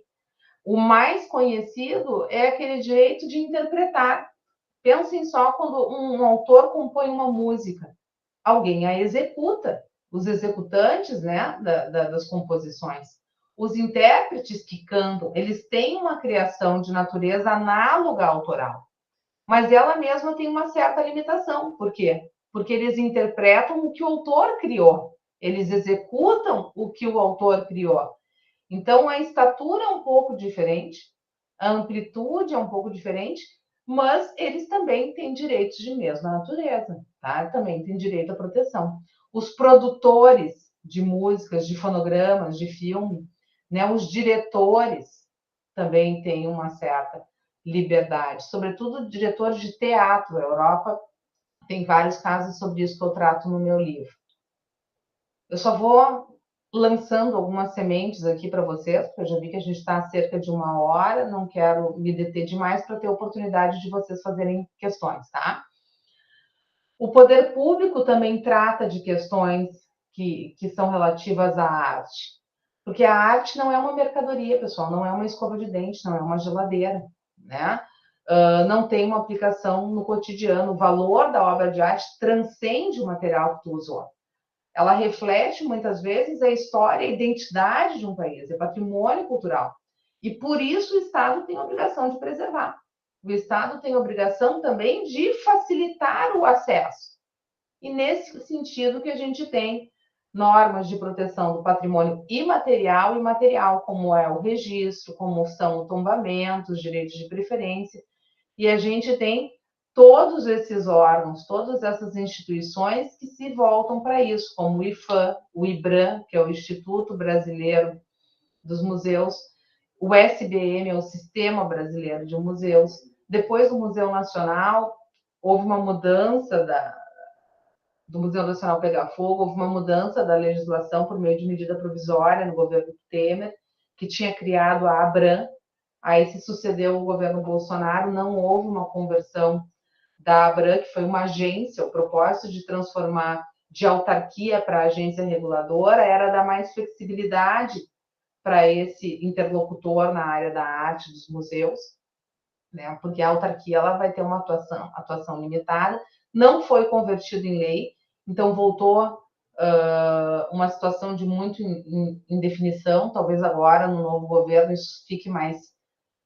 O mais conhecido é aquele direito de interpretar. Pensem só quando um autor compõe uma música, alguém a executa, os executantes, né, das composições. Os intérpretes que cantam, eles têm uma criação de natureza análoga à autoral, mas ela mesma tem uma certa limitação. Por quê? Porque eles interpretam o que o autor criou, eles executam o que o autor criou. Então, a estatura é um pouco diferente, a amplitude é um pouco diferente, mas eles também têm direitos de mesma natureza, tá? Também têm direito à proteção. Os produtores de músicas, de fonogramas, de filme, né? Os diretores, também tem uma certa liberdade, sobretudo diretores de teatro. A Europa tem vários casos sobre isso que eu trato no meu livro. Eu só vou lançando algumas sementes aqui para vocês, porque eu já vi que a gente está há cerca de 1 hora, não quero me deter demais para ter oportunidade de vocês fazerem questões, tá? O poder público também trata de questões que são relativas à arte, porque a arte não é uma mercadoria, pessoal, não é uma escova de dente, não é uma geladeira, né? Não tem uma aplicação no cotidiano. O valor da obra de arte transcende o material que tu usou. Ela reflete, muitas vezes, a história, a identidade de um país, é patrimônio cultural. E, por isso, o Estado tem a obrigação de preservar. O Estado tem a obrigação também de facilitar o acesso. E, nesse sentido, que a gente tem normas de proteção do patrimônio imaterial e material, como é o registro, como são o tombamento, os direitos de preferência. E a gente tem todos esses órgãos, todas essas instituições que se voltam para isso, como o IFAM, o IBRAM, que é o Instituto Brasileiro dos Museus, o SBM, é o Sistema Brasileiro de Museus. Depois do Museu Nacional, houve uma mudança do Museu Nacional pegar fogo, houve uma mudança da legislação por meio de medida provisória no governo Temer, que tinha criado a ABRAM. Aí se sucedeu o governo Bolsonaro, não houve uma conversão da ABRAM, que foi uma agência. O propósito de transformar de autarquia para agência reguladora era dar mais flexibilidade para esse interlocutor na área da arte dos museus, né? Porque a autarquia ela vai ter uma atuação limitada, não foi convertido em lei, então voltou uma situação de muito indefinição. Talvez agora, no novo governo, isso fique mais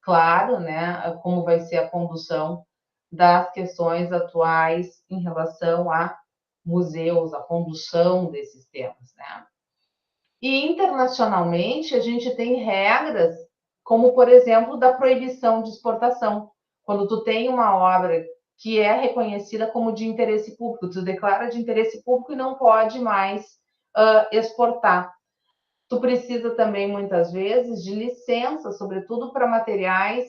claro, né, como vai ser a condução das questões atuais em relação a museus, a condução desses temas, né? E internacionalmente a gente tem regras, como por exemplo da proibição de exportação. Quando tu tem uma obra que é reconhecida como de interesse público, tu declara de interesse público e não pode mais exportar. Tu precisa também, muitas vezes, de licença, sobretudo para materiais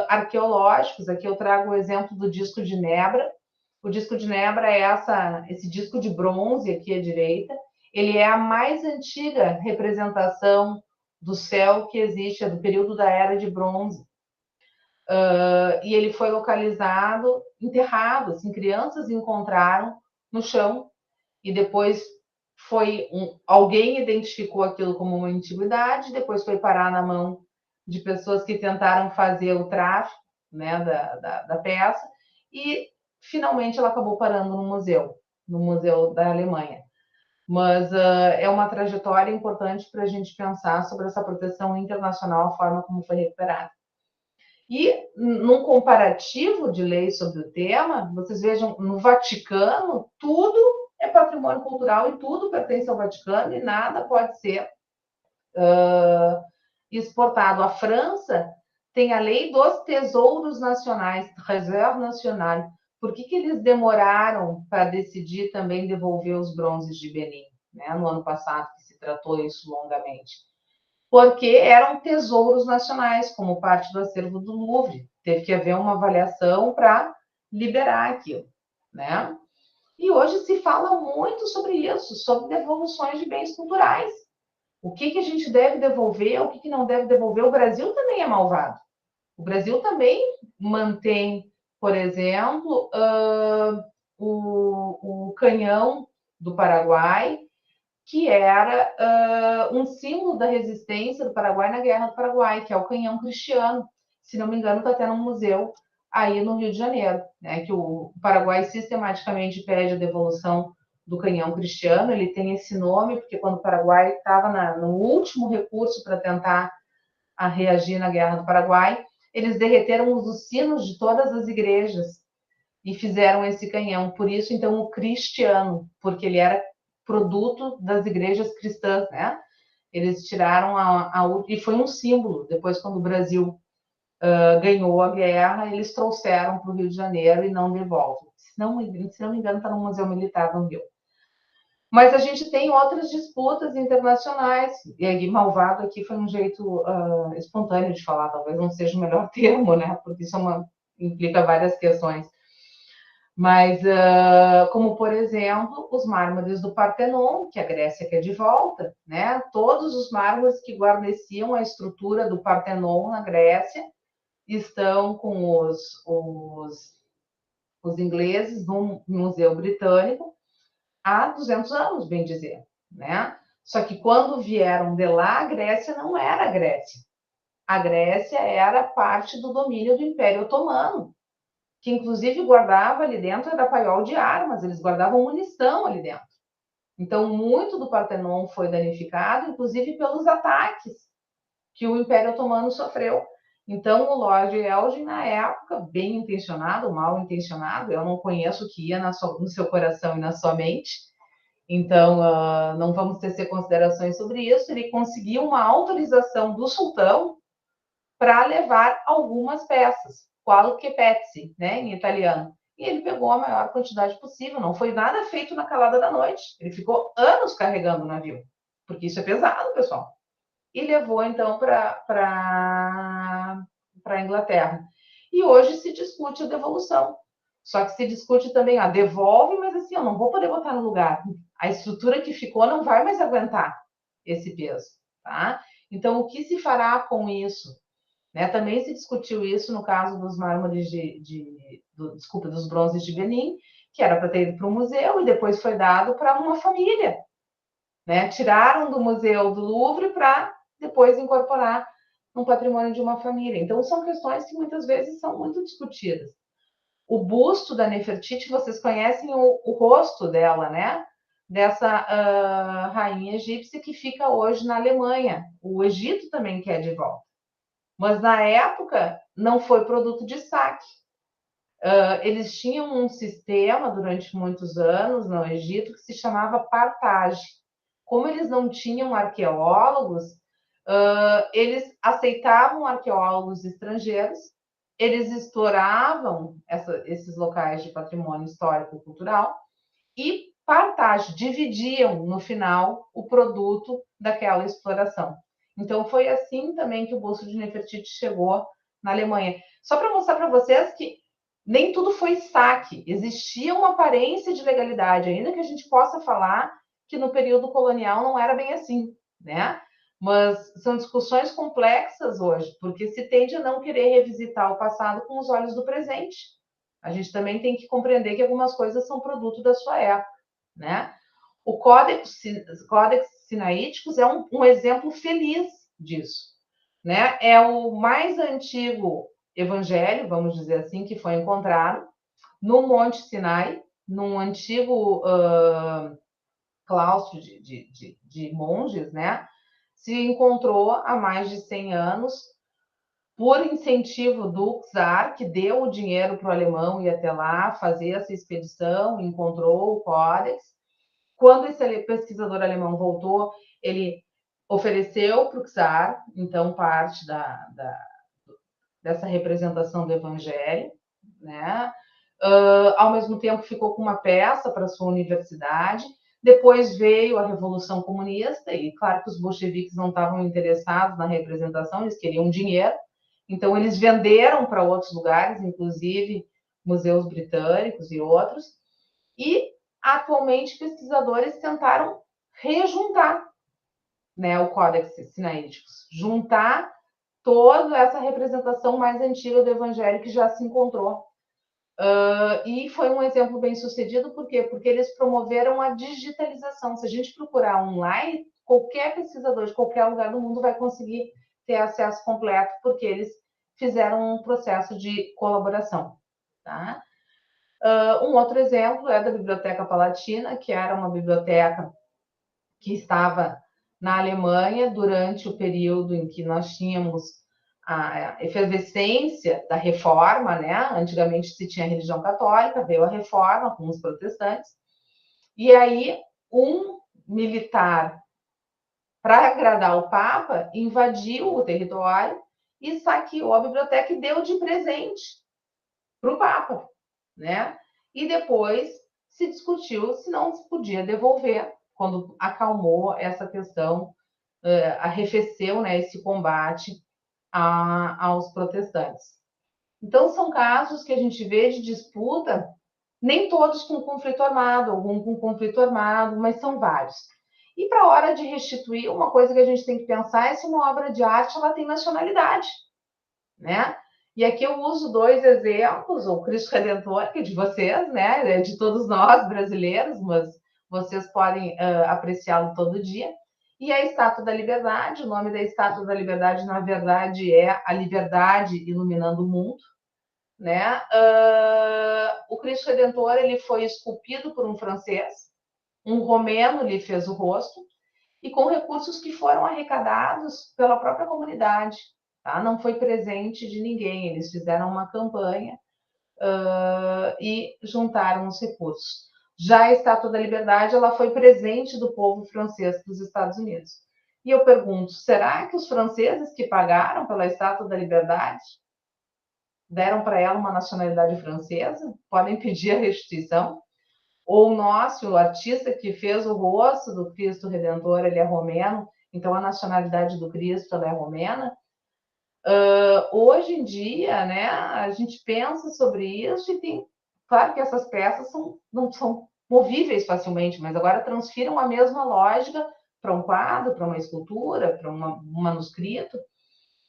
arqueológicos. Aqui eu trago o exemplo do disco de Nebra. O disco de Nebra é esse disco de bronze aqui à direita. Ele é a mais antiga representação do céu que existe, é do período da Era de Bronze. E ele foi localizado, enterrado, assim, crianças encontraram no chão, e depois alguém identificou aquilo como uma antiguidade, depois foi parar na mão de pessoas que tentaram fazer o tráfico, né, da peça, e finalmente ela acabou parando no museu da Alemanha. Mas é uma trajetória importante para a gente pensar sobre essa proteção internacional, a forma como foi recuperada. E, num comparativo de leis sobre o tema, vocês vejam, no Vaticano, tudo é patrimônio cultural e tudo pertence ao Vaticano e nada pode ser exportado. A França tem a lei dos tesouros nacionais, Réserve Nationale. Por que eles demoraram para decidir também devolver os bronzes de Benin, né? No ano passado, que se tratou isso longamente? Porque eram tesouros nacionais, como parte do acervo do Louvre. Teve que haver uma avaliação para liberar aquilo, né? E hoje se fala muito sobre isso, sobre devoluções de bens culturais. O que a gente deve devolver, o que não deve devolver. O Brasil também é malvado. O Brasil também mantém, por exemplo, o canhão do Paraguai, que era um símbolo da resistência do Paraguai na Guerra do Paraguai, que é o canhão cristiano. Se não me engano, está até no museu aí no Rio de Janeiro, né? Que o Paraguai sistematicamente pede a devolução do canhão cristiano. Ele tem esse nome porque quando o Paraguai estava no último recurso para tentar reagir na Guerra do Paraguai, eles derreteram os sinos de todas as igrejas e fizeram esse canhão. Por isso, então, o cristiano, porque ele era produto das igrejas cristãs, né? Eles tiraram e foi um símbolo. Depois, quando o Brasil ganhou a guerra, eles trouxeram para o Rio de Janeiro e não devolvem. Se não me engano, está no Museu Militar do Rio. Mas a gente tem outras disputas internacionais, e aí malvado aqui foi um jeito espontâneo de falar, talvez não seja o melhor termo, né? Porque isso implica várias questões. Mas, como por exemplo, os mármores do Partenon, que a Grécia quer de volta, né? Todos os mármores que guarneciam a estrutura do Partenon na Grécia estão com os ingleses no Museu Britânico há 200 anos, bem dizer, né? Só que quando vieram de lá, a Grécia não era a Grécia. A Grécia era parte do domínio do Império Otomano, que inclusive guardava ali dentro era paiol de armas, eles guardavam munição ali dentro. Então, muito do Partenon foi danificado, inclusive pelos ataques que o Império Otomano sofreu. Então, o Lord Elgin, na época, bem intencionado, mal intencionado, eu não conheço o que ia no seu coração e na sua mente, então não vamos tecer considerações sobre isso. Ele conseguiu uma autorização do sultão para levar algumas peças, qualche pezzi, né, em italiano. E ele pegou a maior quantidade possível. Não foi nada feito na calada da noite. Ele ficou anos carregando o navio, porque isso é pesado, pessoal. E levou, então, para a Inglaterra. E hoje se discute a devolução. Só que se discute também, devolve, mas assim, eu não vou poder botar no lugar. A estrutura que ficou não vai mais aguentar esse peso, tá? Então, o que se fará com isso? Né? Também se discutiu isso no caso dos mármores dos bronzes de Benin, que era para ter ido para o museu e depois foi dado para uma família. Né? Tiraram do museu do Louvre para depois incorporar no patrimônio de uma família. Então, são questões que muitas vezes são muito discutidas. O busto da Nefertiti, vocês conhecem o rosto dela, né? Dessa rainha egípcia que fica hoje na Alemanha. O Egito também quer de volta. Mas na época não foi produto de saque. Eles tinham um sistema durante muitos anos no Egito que se chamava partage. Como eles não tinham arqueólogos, eles aceitavam arqueólogos estrangeiros, eles exploravam esses locais de patrimônio histórico-cultural e partage, dividiam no final o produto daquela exploração. Então foi assim também que o busto de Nefertiti chegou na Alemanha. Só para mostrar para vocês que nem tudo foi saque, existia uma aparência de legalidade, ainda que a gente possa falar que no período colonial não era bem assim, né? Mas são discussões complexas hoje, porque se tende a não querer revisitar o passado com os olhos do presente. A gente também tem que compreender que algumas coisas são produto da sua época, né? O Códex Sinaíticos é um exemplo feliz disso, né? É o mais antigo evangelho, vamos dizer assim, que foi encontrado no Monte Sinai, num antigo claustro de monges, né? Se encontrou há mais de 100 anos por incentivo do czar, que deu o dinheiro para o alemão ir até lá fazer essa expedição, encontrou o códex. Quando esse pesquisador alemão voltou, ele ofereceu para o czar, então, parte dessa representação do evangelho, né? Ao mesmo tempo, ficou com uma peça para sua universidade. Depois veio a Revolução Comunista, e claro que os bolcheviques não estavam interessados na representação, eles queriam dinheiro. Então, eles venderam para outros lugares, inclusive museus britânicos e outros. E, atualmente, pesquisadores tentaram rejuntar, né, o Códex Sinaíticos, juntar toda essa representação mais antiga do Evangelho que já se encontrou. E foi um exemplo bem sucedido, por quê? Porque eles promoveram a digitalização. Se a gente procurar online, qualquer pesquisador de qualquer lugar do mundo vai conseguir ter acesso completo, porque eles fizeram um processo de colaboração. Tá? Um outro exemplo é da Biblioteca Palatina, que era uma biblioteca que estava na Alemanha durante o período em que nós tínhamos a efervescência da reforma, né? Antigamente se tinha a religião católica, veio a reforma com os protestantes, e aí um militar, para agradar o Papa, invadiu o território e saqueou a biblioteca e deu de presente para o Papa, né? E depois se discutiu se não se podia devolver, quando acalmou essa questão, arrefeceu, né, esse combate aos protestantes. Então, são casos que a gente vê de disputa, nem todos com conflito armado, algum com conflito armado, mas são vários. E para a hora de restituir, uma coisa que a gente tem que pensar é se uma obra de arte ela tem nacionalidade, né? E aqui eu uso dois exemplos, o Cristo Redentor, que é de vocês, né? É de todos nós brasileiros, mas vocês podem apreciá-lo todo dia. E a Estátua da Liberdade, o nome da Estátua da Liberdade, na verdade, é a liberdade iluminando o mundo, né? O Cristo Redentor ele foi esculpido por um francês, um romeno lhe fez o rosto, e com recursos que foram arrecadados pela própria comunidade. Tá? Não foi presente de ninguém, eles fizeram uma campanha e juntaram os recursos. Já a Estátua da Liberdade ela foi presente do povo francês para os Estados Unidos. E eu pergunto, será que os franceses que pagaram pela Estátua da Liberdade deram para ela uma nacionalidade francesa? Podem pedir a restituição? Ou nós, o artista que fez o rosto do Cristo Redentor, ele é romeno, então a nacionalidade do Cristo ela é romena. Hoje em dia, né, a gente pensa sobre isso e tem, claro que essas peças não são movíveis facilmente, mas agora transfiram a mesma lógica para um quadro, para uma escultura, para um manuscrito.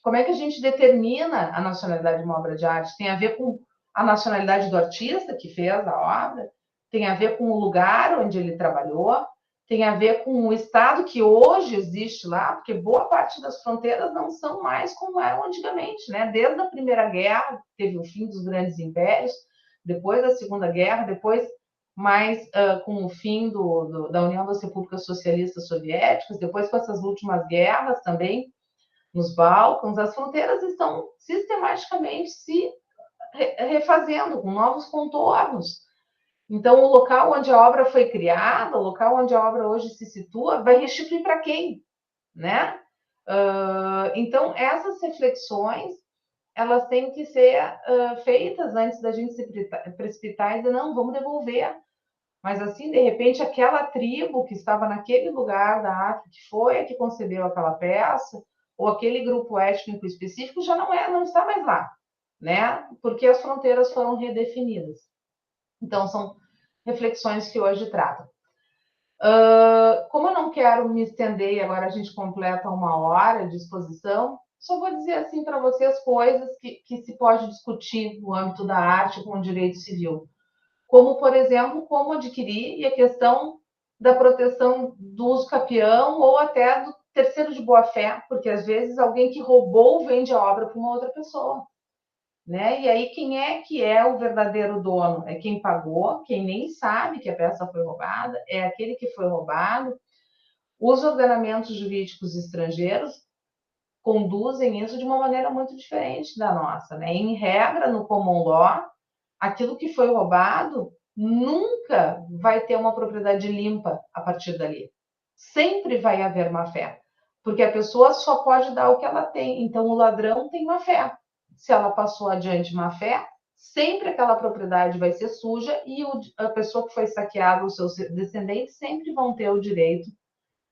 Como é que a gente determina a nacionalidade de uma obra de arte? Tem a ver com a nacionalidade do artista que fez a obra, tem a ver com o lugar onde ele trabalhou, tem a ver com o estado que hoje existe lá, porque boa parte das fronteiras não são mais como eram antigamente, né? Desde a Primeira Guerra, teve o fim dos grandes impérios, depois da Segunda Guerra, depois mais com o fim da União das Repúblicas Socialistas Soviéticas, depois com essas últimas guerras também, nos Balcãs, as fronteiras estão sistematicamente se refazendo, com novos contornos. Então, o local onde a obra foi criada, o local onde a obra hoje se situa, vai restituir para quem, né? Então, essas reflexões, elas têm que ser feitas antes da gente se precipitar e dizer, não, vamos devolver. Mas, assim, de repente, aquela tribo que estava naquele lugar da África, que foi a que concebeu aquela peça, ou aquele grupo étnico específico, já não está mais lá, né? Porque as fronteiras foram redefinidas. Então, são reflexões que hoje tratam. Como eu não quero me estender e agora a gente completa 1 hora de exposição, só vou dizer assim para vocês coisas que se pode discutir no âmbito da arte com o direito civil. Como, por exemplo, como adquirir e a questão da proteção do uso capião ou até do terceiro de boa-fé, porque às vezes alguém que roubou vende a obra para uma outra pessoa. Né? E aí, quem é que é o verdadeiro dono? É quem pagou, quem nem sabe que a peça foi roubada, é aquele que foi roubado. Os ordenamentos jurídicos estrangeiros conduzem isso de uma maneira muito diferente da nossa. Né? Em regra, no common law, aquilo que foi roubado nunca vai ter uma propriedade limpa a partir dali. Sempre vai haver má-fé, porque a pessoa só pode dar o que ela tem. Então, o ladrão tem má-fé. Se ela passou adiante má-fé, sempre aquela propriedade vai ser suja e a pessoa que foi saqueada, os seus descendentes, sempre vão ter o direito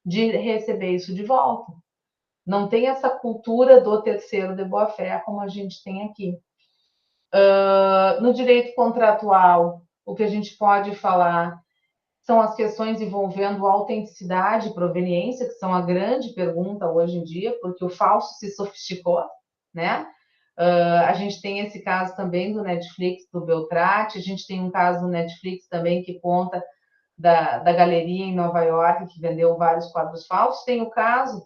de receber isso de volta. Não tem essa cultura do terceiro de boa-fé como a gente tem aqui. No direito contratual, o que a gente pode falar são as questões envolvendo autenticidade e proveniência, que são a grande pergunta hoje em dia, porque o falso se sofisticou, né? A gente tem esse caso também do Netflix, do Beltrate, a gente tem um caso do Netflix também que conta da galeria em Nova York, que vendeu vários quadros falsos. Tem o caso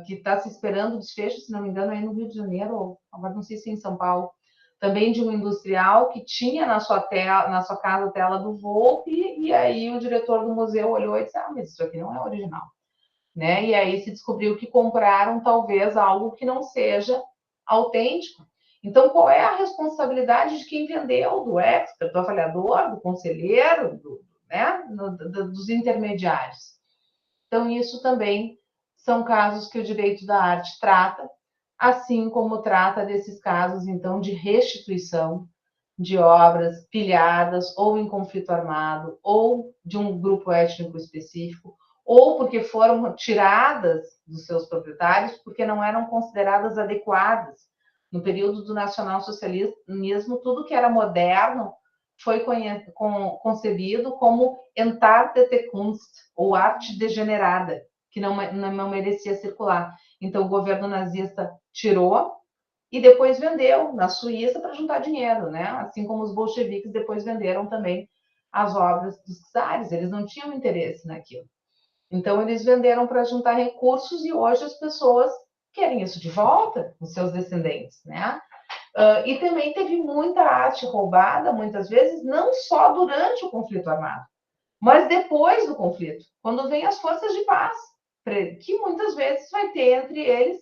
que está se esperando o desfecho, se não me engano, aí no Rio de Janeiro, ou agora não sei se é em São Paulo, também de um industrial que tinha na sua casa a tela do Volpe, e aí o diretor do museu olhou e disse, mas isso aqui não é original. Né? E aí se descobriu que compraram talvez algo que não seja autêntico. Então, qual é a responsabilidade de quem vendeu, do expert, do avaliador, do conselheiro, né? Dos intermediários? Então, isso também são casos que o direito da arte trata, assim como trata desses casos, então, de restituição de obras pilhadas ou em conflito armado, ou de um grupo étnico específico, ou porque foram tiradas dos seus proprietários porque não eram consideradas adequadas. No período do nacionalsocialismo, tudo que era moderno foi concebido como Entartete Kunst, ou arte degenerada, que não merecia circular. Então, o governo nazista tirou e depois vendeu na Suíça para juntar dinheiro, né? Assim como os bolcheviques depois venderam também as obras dos czares, eles não tinham interesse naquilo. Então, eles venderam para juntar recursos e hoje as pessoas querem isso de volta, os seus descendentes, né? E também teve muita arte roubada, muitas vezes, não só durante o conflito armado, mas depois do conflito, quando vem as forças de paz, que muitas vezes vai ter entre eles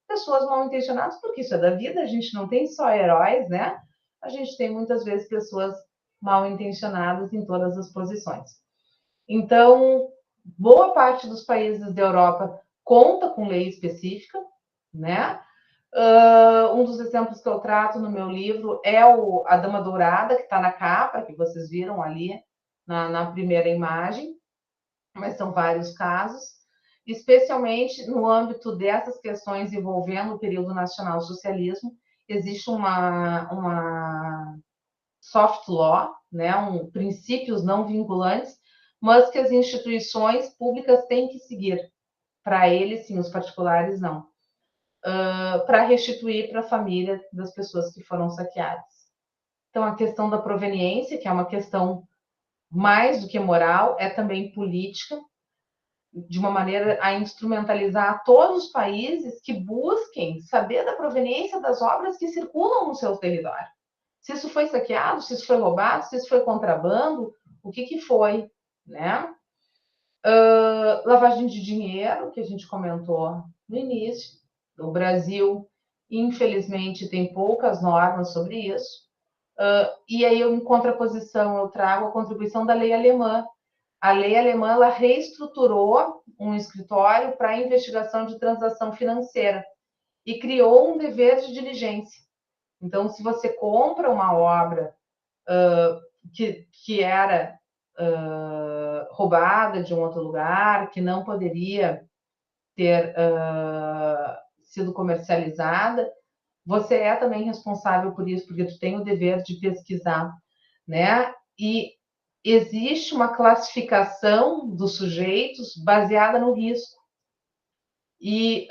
pessoas mal intencionadas, porque isso é da vida, a gente não tem só heróis, né? A gente tem muitas vezes pessoas mal intencionadas em todas as posições. Então, boa parte dos países da Europa conta com lei específica, né? Um dos exemplos que eu trato no meu livro é a Dama Dourada, que está na capa, que vocês viram ali na primeira imagem, mas são vários casos, especialmente no âmbito dessas questões envolvendo o período nacional-socialismo, existe uma soft law, né, princípios não vinculantes, mas que as instituições públicas têm que seguir. Para eles, sim, os particulares não. Para restituir para a família das pessoas que foram saqueadas. Então, a questão da proveniência, que é uma questão mais do que moral, é também política, de uma maneira a instrumentalizar todos os países que busquem saber da proveniência das obras que circulam no seu território. Se isso foi saqueado, se isso foi roubado, se isso foi contrabando, o que foi, né? Lavagem de dinheiro, que a gente comentou no início. O Brasil, infelizmente, tem poucas normas sobre isso. E aí, em contraposição, eu trago a contribuição da lei alemã. A lei alemã ela reestruturou um escritório para investigação de transação financeira e criou um dever de diligência. Então, se você compra uma obra que era roubada de um outro lugar, que não poderia ter sido comercializada, você é também responsável por isso, porque tu tem o dever de pesquisar, né? E existe uma classificação dos sujeitos baseada no risco. E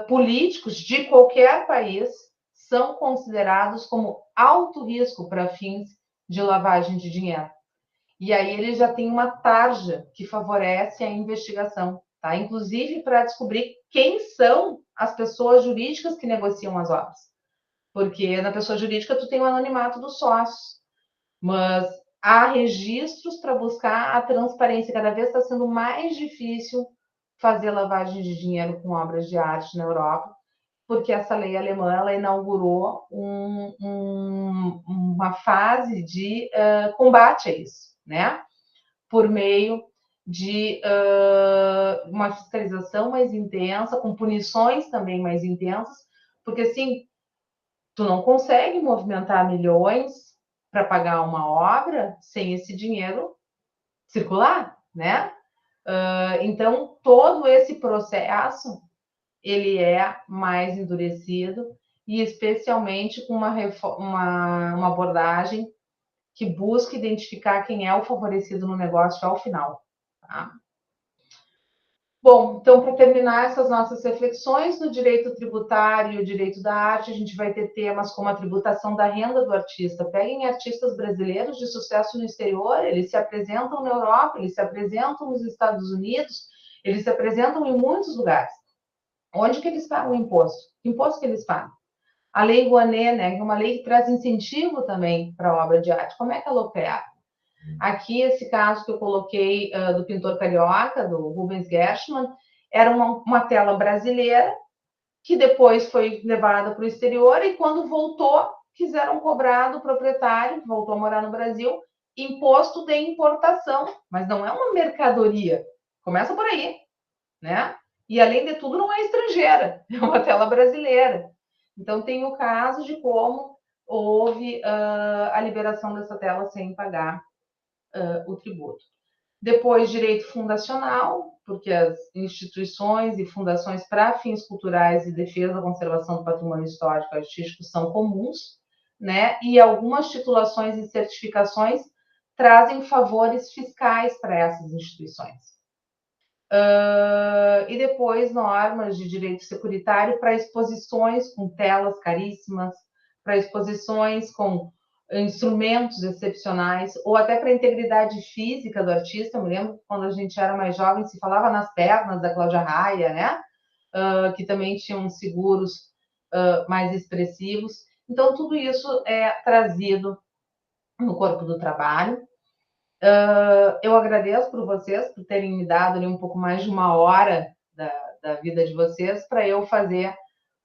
políticos de qualquer país são considerados como alto risco para fins de lavagem de dinheiro. E aí ele já tem uma tarja que favorece a investigação, tá? Inclusive para descobrir quem são as pessoas jurídicas que negociam as obras. Porque na pessoa jurídica tu tem o anonimato dos sócios, mas há registros para buscar a transparência. Cada vez está sendo mais difícil fazer lavagem de dinheiro com obras de arte na Europa, porque essa lei alemã ela inaugurou uma fase de combate a isso, né? Por meio de uma fiscalização mais intensa, com punições também mais intensas, porque assim, tu não consegue movimentar milhões para pagar uma obra sem esse dinheiro circular, né? Então, todo esse processo, ele é mais endurecido e especialmente com uma abordagem que busca identificar quem é o favorecido no negócio ao final. Tá? Bom, então, para terminar essas nossas reflexões, no direito tributário e o direito da arte, a gente vai ter temas como a tributação da renda do artista. Peguem artistas brasileiros de sucesso no exterior, eles se apresentam na Europa, eles se apresentam nos Estados Unidos, eles se apresentam em muitos lugares. Onde que eles pagam o imposto? Que imposto que eles pagam? A Lei Rouanet, né, que é uma lei que traz incentivo também para a obra de arte. Como é que ela opera? Aqui, esse caso que eu coloquei do pintor carioca, do Rubens Gershman, era uma tela brasileira que depois foi levada para o exterior e quando voltou, quiseram cobrar do proprietário, que voltou a morar no Brasil, imposto de importação, mas não é uma mercadoria. Começa por aí, né? E, além de tudo, não é estrangeira, é uma tela brasileira. Então, tem o caso de como houve a liberação dessa tela sem pagar o tributo. Depois, direito fundacional, porque as instituições e fundações para fins culturais e defesa da conservação do patrimônio histórico e artístico são comuns, né? E algumas titulações e certificações trazem favores fiscais para essas instituições. E depois normas de direito securitário para exposições com telas caríssimas, para exposições com instrumentos excepcionais, ou até para a integridade física do artista. Eu me lembro que quando a gente era mais jovem se falava nas pernas da Cláudia Raia, né? Que também tinham seguros mais expressivos. Então, tudo isso é trazido no corpo do trabalho. Eu agradeço por vocês, por terem me dado ali um pouco mais de uma hora da vida de vocês, para eu fazer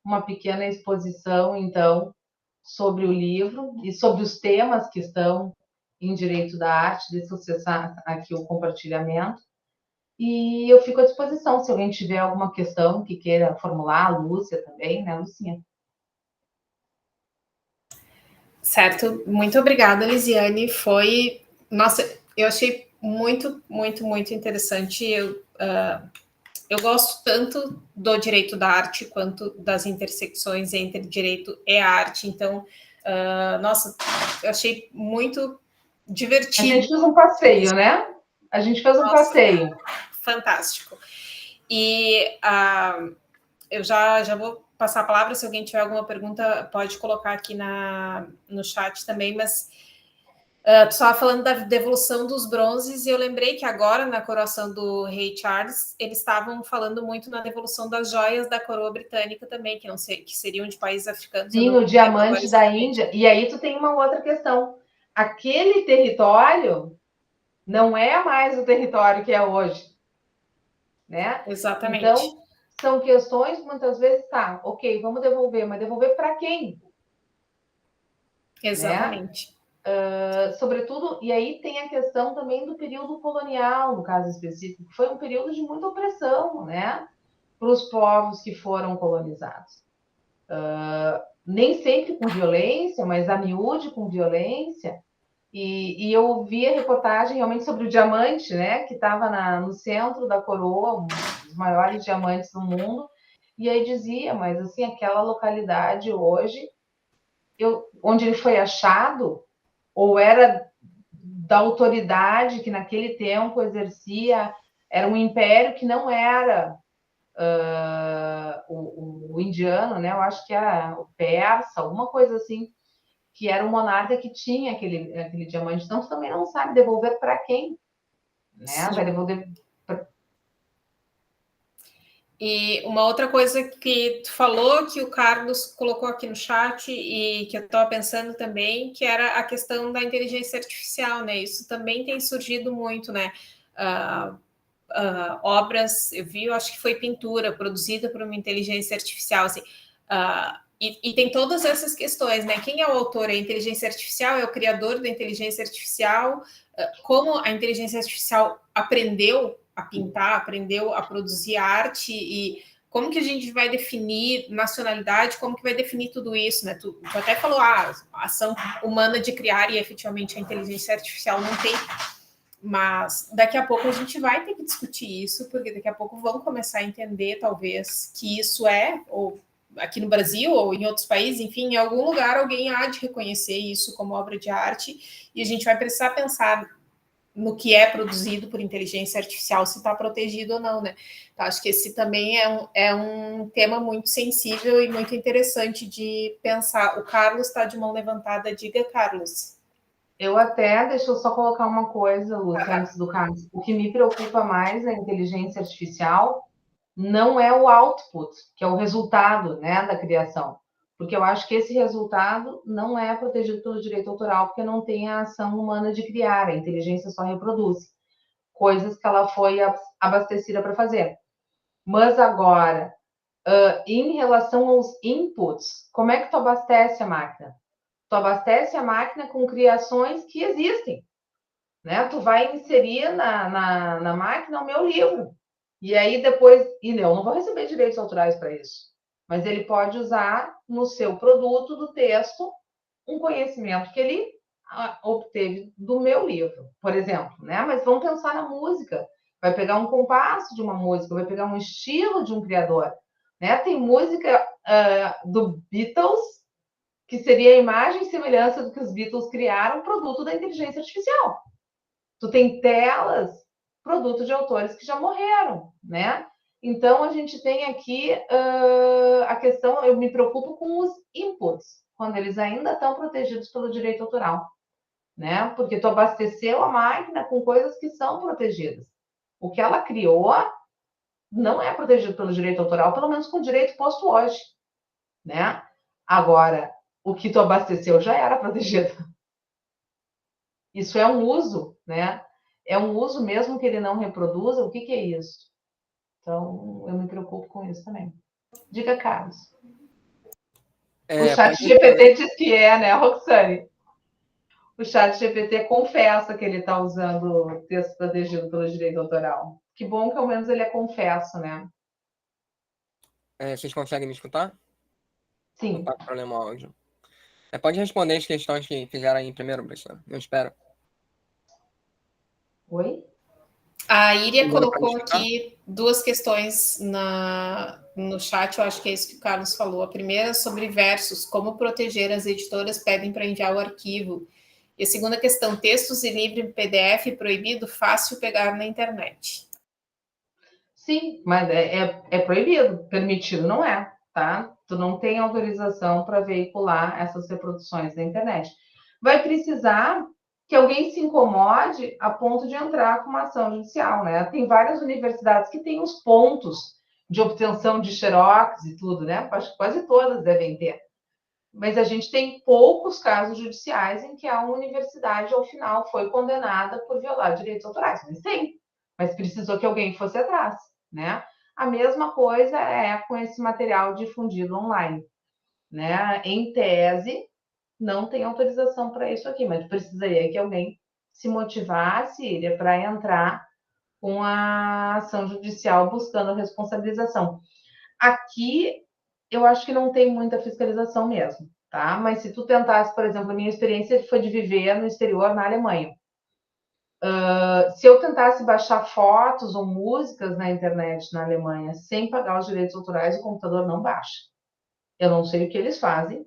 uma pequena exposição, então, sobre o livro e sobre os temas que estão em Direito da Arte, de sucessar aqui o compartilhamento. E eu fico à disposição, se alguém tiver alguma questão que queira formular, a Lúcia também, né, Lucinha? Certo, muito obrigada, Lisiane. Foi, nossa, eu achei muito, muito, muito interessante. Eu gosto tanto do direito da arte quanto das intersecções entre direito e arte. Então, nossa, eu achei muito divertido. A gente fez um passeio, né? A gente fez um passeio. Fantástico. E eu já vou passar a palavra, se alguém tiver alguma pergunta, pode colocar aqui no chat também, mas tu estava falando da devolução dos bronzes e eu lembrei que agora, na coroação do rei Charles, eles estavam falando muito na devolução das joias da coroa britânica também, que não sei, que seriam de países africanos. Sim, o diamante da Índia. E aí tu tem uma outra questão. Aquele território não é mais o território que é hoje, né? Exatamente. Então, são questões, muitas vezes, tá, ok, vamos devolver, mas devolver para quem? Exatamente. Né? Sobretudo, e aí tem a questão também do período colonial, no caso específico, que foi um período de muita opressão, né? Para os povos que foram colonizados. Nem sempre com violência, mas a miúde com violência. E eu vi a reportagem realmente sobre o diamante, né? Que estava no centro da coroa, um dos maiores diamantes do mundo. E aí dizia, mas assim, aquela localidade hoje, onde ele foi achado, ou era da autoridade que naquele tempo exercia, era um império que não era o indiano, né? Eu acho que era o persa, alguma coisa assim, que era um monarca que tinha aquele diamante. Então, tu também não sabe devolver para quem, né? Vai devolver. E uma outra coisa que tu falou, que o Carlos colocou aqui no chat e que eu estava pensando também, que era a questão da inteligência artificial, né? Isso também tem surgido muito, né? Obras, eu acho que foi pintura produzida por uma inteligência artificial, assim, e tem todas essas questões, né? Quem é o autor? É a inteligência artificial? É o criador da inteligência artificial? Como a inteligência artificial aprendeu a pintar, aprendeu a produzir arte e como que a gente vai definir nacionalidade, como que vai definir tudo isso, né? Tu até falou, a ação humana de criar e efetivamente a inteligência artificial não tem, mas daqui a pouco a gente vai ter que discutir isso, porque daqui a pouco vão começar a entender, talvez, que isso ou aqui no Brasil ou em outros países, enfim, em algum lugar alguém há de reconhecer isso como obra de arte e a gente vai precisar pensar no que é produzido por inteligência artificial, se está protegido ou não, né? Então, acho que esse também é um tema muito sensível e muito interessante de pensar. O Carlos está de mão levantada, diga, Carlos. Deixa eu só colocar uma coisa, Lúcia, antes do Carlos. O que me preocupa mais na inteligência artificial não é o output, que é o resultado, né, da criação. Porque eu acho que esse resultado não é protegido pelo direito autoral, porque não tem a ação humana de criar, a inteligência só reproduz coisas que ela foi abastecida para fazer. Mas agora, em relação aos inputs, como é que tu abastece a máquina? Tu abastece a máquina com criações que existem, né? Tu vai inserir na máquina o meu livro. E aí depois, eu não vou receber direitos autorais para isso, mas ele pode usar no seu produto do texto um conhecimento que ele obteve do meu livro, por exemplo, né? Mas vamos pensar na música. Vai pegar um compasso de uma música, vai pegar um estilo de um criador, né? Tem música do Beatles que seria a imagem e semelhança do que os Beatles criaram, produto da inteligência artificial. Tu tem telas, produto de autores que já morreram, né? Então, a gente tem aqui a questão, eu me preocupo com os inputs, quando eles ainda estão protegidos pelo direito autoral, né? Porque tu abasteceu a máquina com coisas que são protegidas. O que ela criou não é protegido pelo direito autoral, pelo menos com o direito posto hoje, né? Agora, o que tu abasteceu já era protegido. Isso é um uso, né? É um uso mesmo que ele não reproduza. O que é isso? Então, eu me preocupo com isso também. Diga, Carlos. O chat GPT diz que é, né, Roxane? O chat GPT confessa que ele está usando o texto protegido pelo direito autoral. Que bom que ao menos ele é confesso, né? Vocês conseguem me escutar? Sim. Não tá com problema o áudio. Pode responder as questões que fizeram aí primeiro, professor. Eu espero. Oi? A Iria colocou aqui 2 questões no chat, eu acho que é isso que o Carlos falou. A primeira sobre versos, como proteger as editoras pedem para enviar o arquivo. E a segunda questão, textos em livre PDF proibido, fácil pegar na internet. Sim, mas é proibido, permitido não é, tá? Tu não tem autorização para veicular essas reproduções na internet. Vai precisar que alguém se incomode a ponto de entrar com uma ação judicial, né? Tem várias universidades que têm os pontos de obtenção de xerox e tudo, né? Acho que quase todas devem ter. Mas a gente tem poucos casos judiciais em que a universidade, ao final, foi condenada por violar direitos autorais. Mas tem. Mas precisou que alguém fosse atrás, né? A mesma coisa é com esse material difundido online, né? Em tese, não tem autorização para isso aqui, mas precisaria que alguém se motivasse para entrar com a ação judicial buscando a responsabilização. Aqui, eu acho que não tem muita fiscalização mesmo, tá? Mas se tu tentasse, por exemplo, a minha experiência foi de viver no exterior, na Alemanha. Se eu tentasse baixar fotos ou músicas na internet na Alemanha sem pagar os direitos autorais, o computador não baixa. Eu não sei o que eles fazem,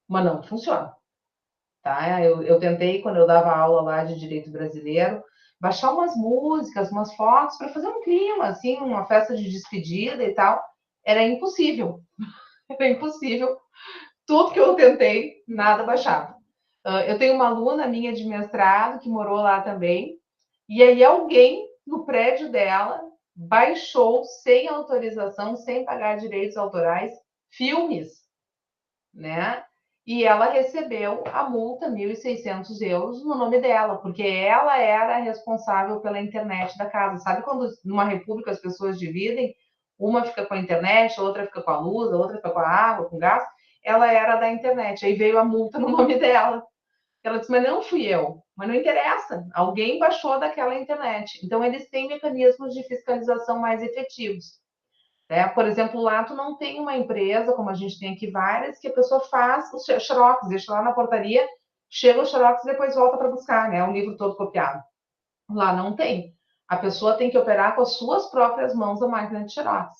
mas não funciona. Tá? Eu tentei, quando eu dava aula lá de direito brasileiro, baixar umas músicas, umas fotos para fazer um clima, assim, uma festa de despedida e tal. Era impossível. Era impossível. Tudo que eu tentei, nada baixava. Eu tenho uma aluna minha de mestrado que morou lá também, e aí alguém no prédio dela baixou sem autorização, sem pagar direitos autorais, filmes, né? E ela recebeu a multa, 1.600 euros, no nome dela, porque ela era responsável pela internet da casa. Sabe quando numa república as pessoas dividem? Uma fica com a internet, a outra fica com a luz, a outra fica com a água, com o gás. Ela era da internet, aí veio a multa no nome dela. Ela disse, mas não fui eu. Mas não interessa, alguém baixou daquela internet. Então, eles têm mecanismos de fiscalização mais efetivos. Né? Por exemplo, lá tu não tem uma empresa, como a gente tem aqui várias, que a pessoa faz os xerox, deixa lá na portaria, chega o xerox e depois volta para buscar, né? O livro todo copiado. Lá não tem. A pessoa tem que operar com as suas próprias mãos a máquina de xerox.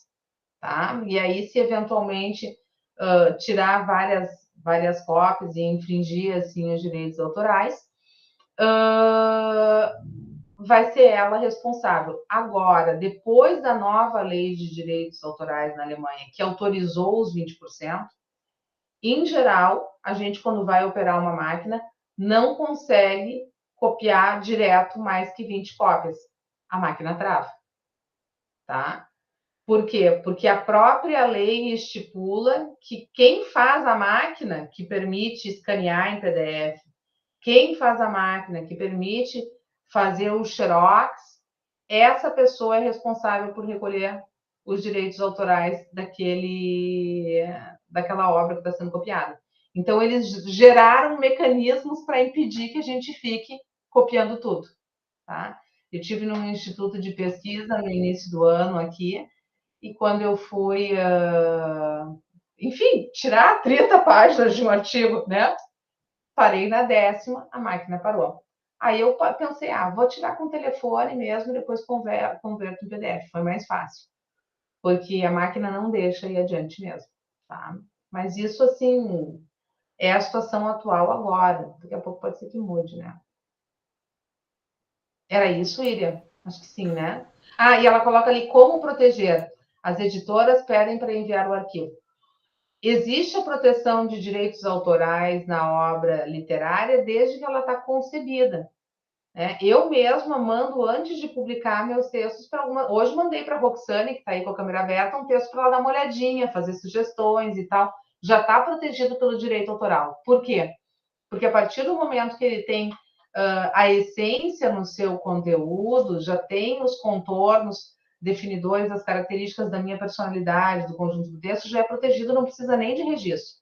Tá? E aí, se eventualmente tirar várias cópias e infringir assim, os direitos autorais, vai ser ela responsável. Agora, depois da nova lei de direitos autorais na Alemanha, que autorizou os 20%, em geral, a gente, quando vai operar uma máquina, não consegue copiar direto mais que 20 cópias. A máquina trava. Tá? Por quê? Porque a própria lei estipula que quem faz a máquina que permite escanear em PDF, quem faz a máquina que permite fazer o xerox, essa pessoa é responsável por recolher os direitos autorais daquela obra que está sendo copiada. Então, eles geraram mecanismos para impedir que a gente fique copiando tudo. Tá? Eu tive num instituto de pesquisa no início do ano aqui, e quando eu fui, enfim, tirar 30 páginas de um artigo, né? Parei na 10ª, a máquina parou. Aí eu pensei, vou tirar com o telefone mesmo, depois converto em PDF, foi mais fácil. Porque a máquina não deixa ir adiante mesmo, tá? Mas isso, assim, é a situação atual agora. Daqui a pouco pode ser que mude, né? Era isso, Iriam? Acho que sim, né? E ela coloca ali como proteger. As editoras pedem para enviar o arquivo. Existe a proteção de direitos autorais na obra literária desde que ela está concebida. Né? Eu mesma mando, antes de publicar meus textos, para alguma. Hoje mandei para a Roxane, que está aí com a câmera aberta, um texto para ela dar uma olhadinha, fazer sugestões e tal. Já está protegido pelo direito autoral. Por quê? Porque a partir do momento que ele tem a essência no seu conteúdo, já tem os contornos definidores, as características da minha personalidade, do conjunto do texto, já é protegido, não precisa nem de registro.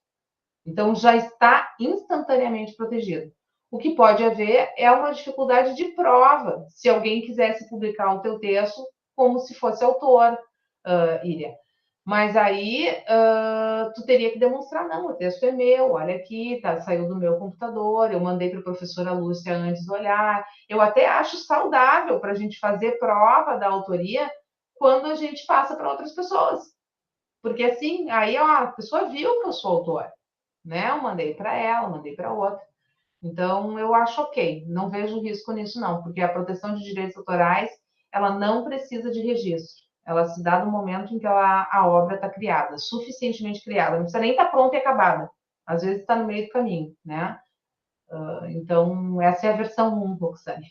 Então, já está instantaneamente protegido. O que pode haver é uma dificuldade de prova, se alguém quisesse publicar o teu texto como se fosse autor, Iria. Mas aí tu teria que demonstrar, não, o texto é meu, olha aqui, saiu do meu computador, eu mandei para a professora Lúcia antes olhar. Eu até acho saudável para a gente fazer prova da autoria quando a gente passa para outras pessoas. Porque assim, aí a pessoa viu que eu sou autora, né? Eu mandei para ela, mandei para outra. Então, eu acho ok, não vejo risco nisso não, porque a proteção de direitos autorais, ela não precisa de registro. Ela se dá no momento em que a obra está criada, suficientemente criada, não precisa nem estar pronta e acabada. Às vezes está no meio do caminho, né? Então, essa é a versão 1, Roxane.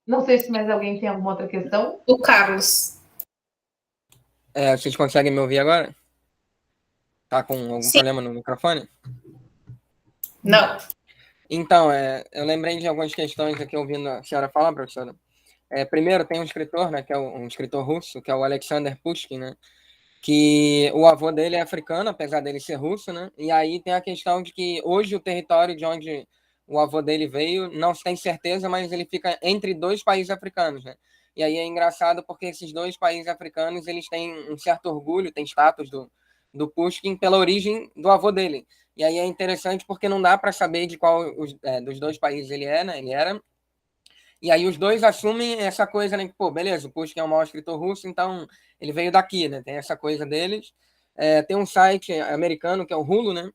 Não sei se mais alguém tem alguma outra questão. O Carlos. Vocês conseguem me ouvir agora? Tá com algum Sim. problema no microfone? Não. Então, eu lembrei de algumas questões aqui ouvindo a senhora falar, professora. Primeiro, tem um escritor, né, que é um escritor russo, que é o Alexander Pushkin, né, que o avô dele é africano, apesar dele ser russo, né, e aí tem a questão de que hoje o território de onde o avô dele veio, não se tem certeza, mas ele fica entre dois países africanos, né, e aí é engraçado porque esses dois países africanos, eles têm um certo orgulho, têm status do Pushkin pela origem do avô dele, e aí é interessante porque não dá para saber de qual dos dois países ele é, né, ele era. E aí os dois assumem essa coisa, né? Que, pô, beleza, o Pushkin é o maior escritor russo, então ele veio daqui, né? Tem essa coisa deles. Tem um site americano que é o Hulu, né?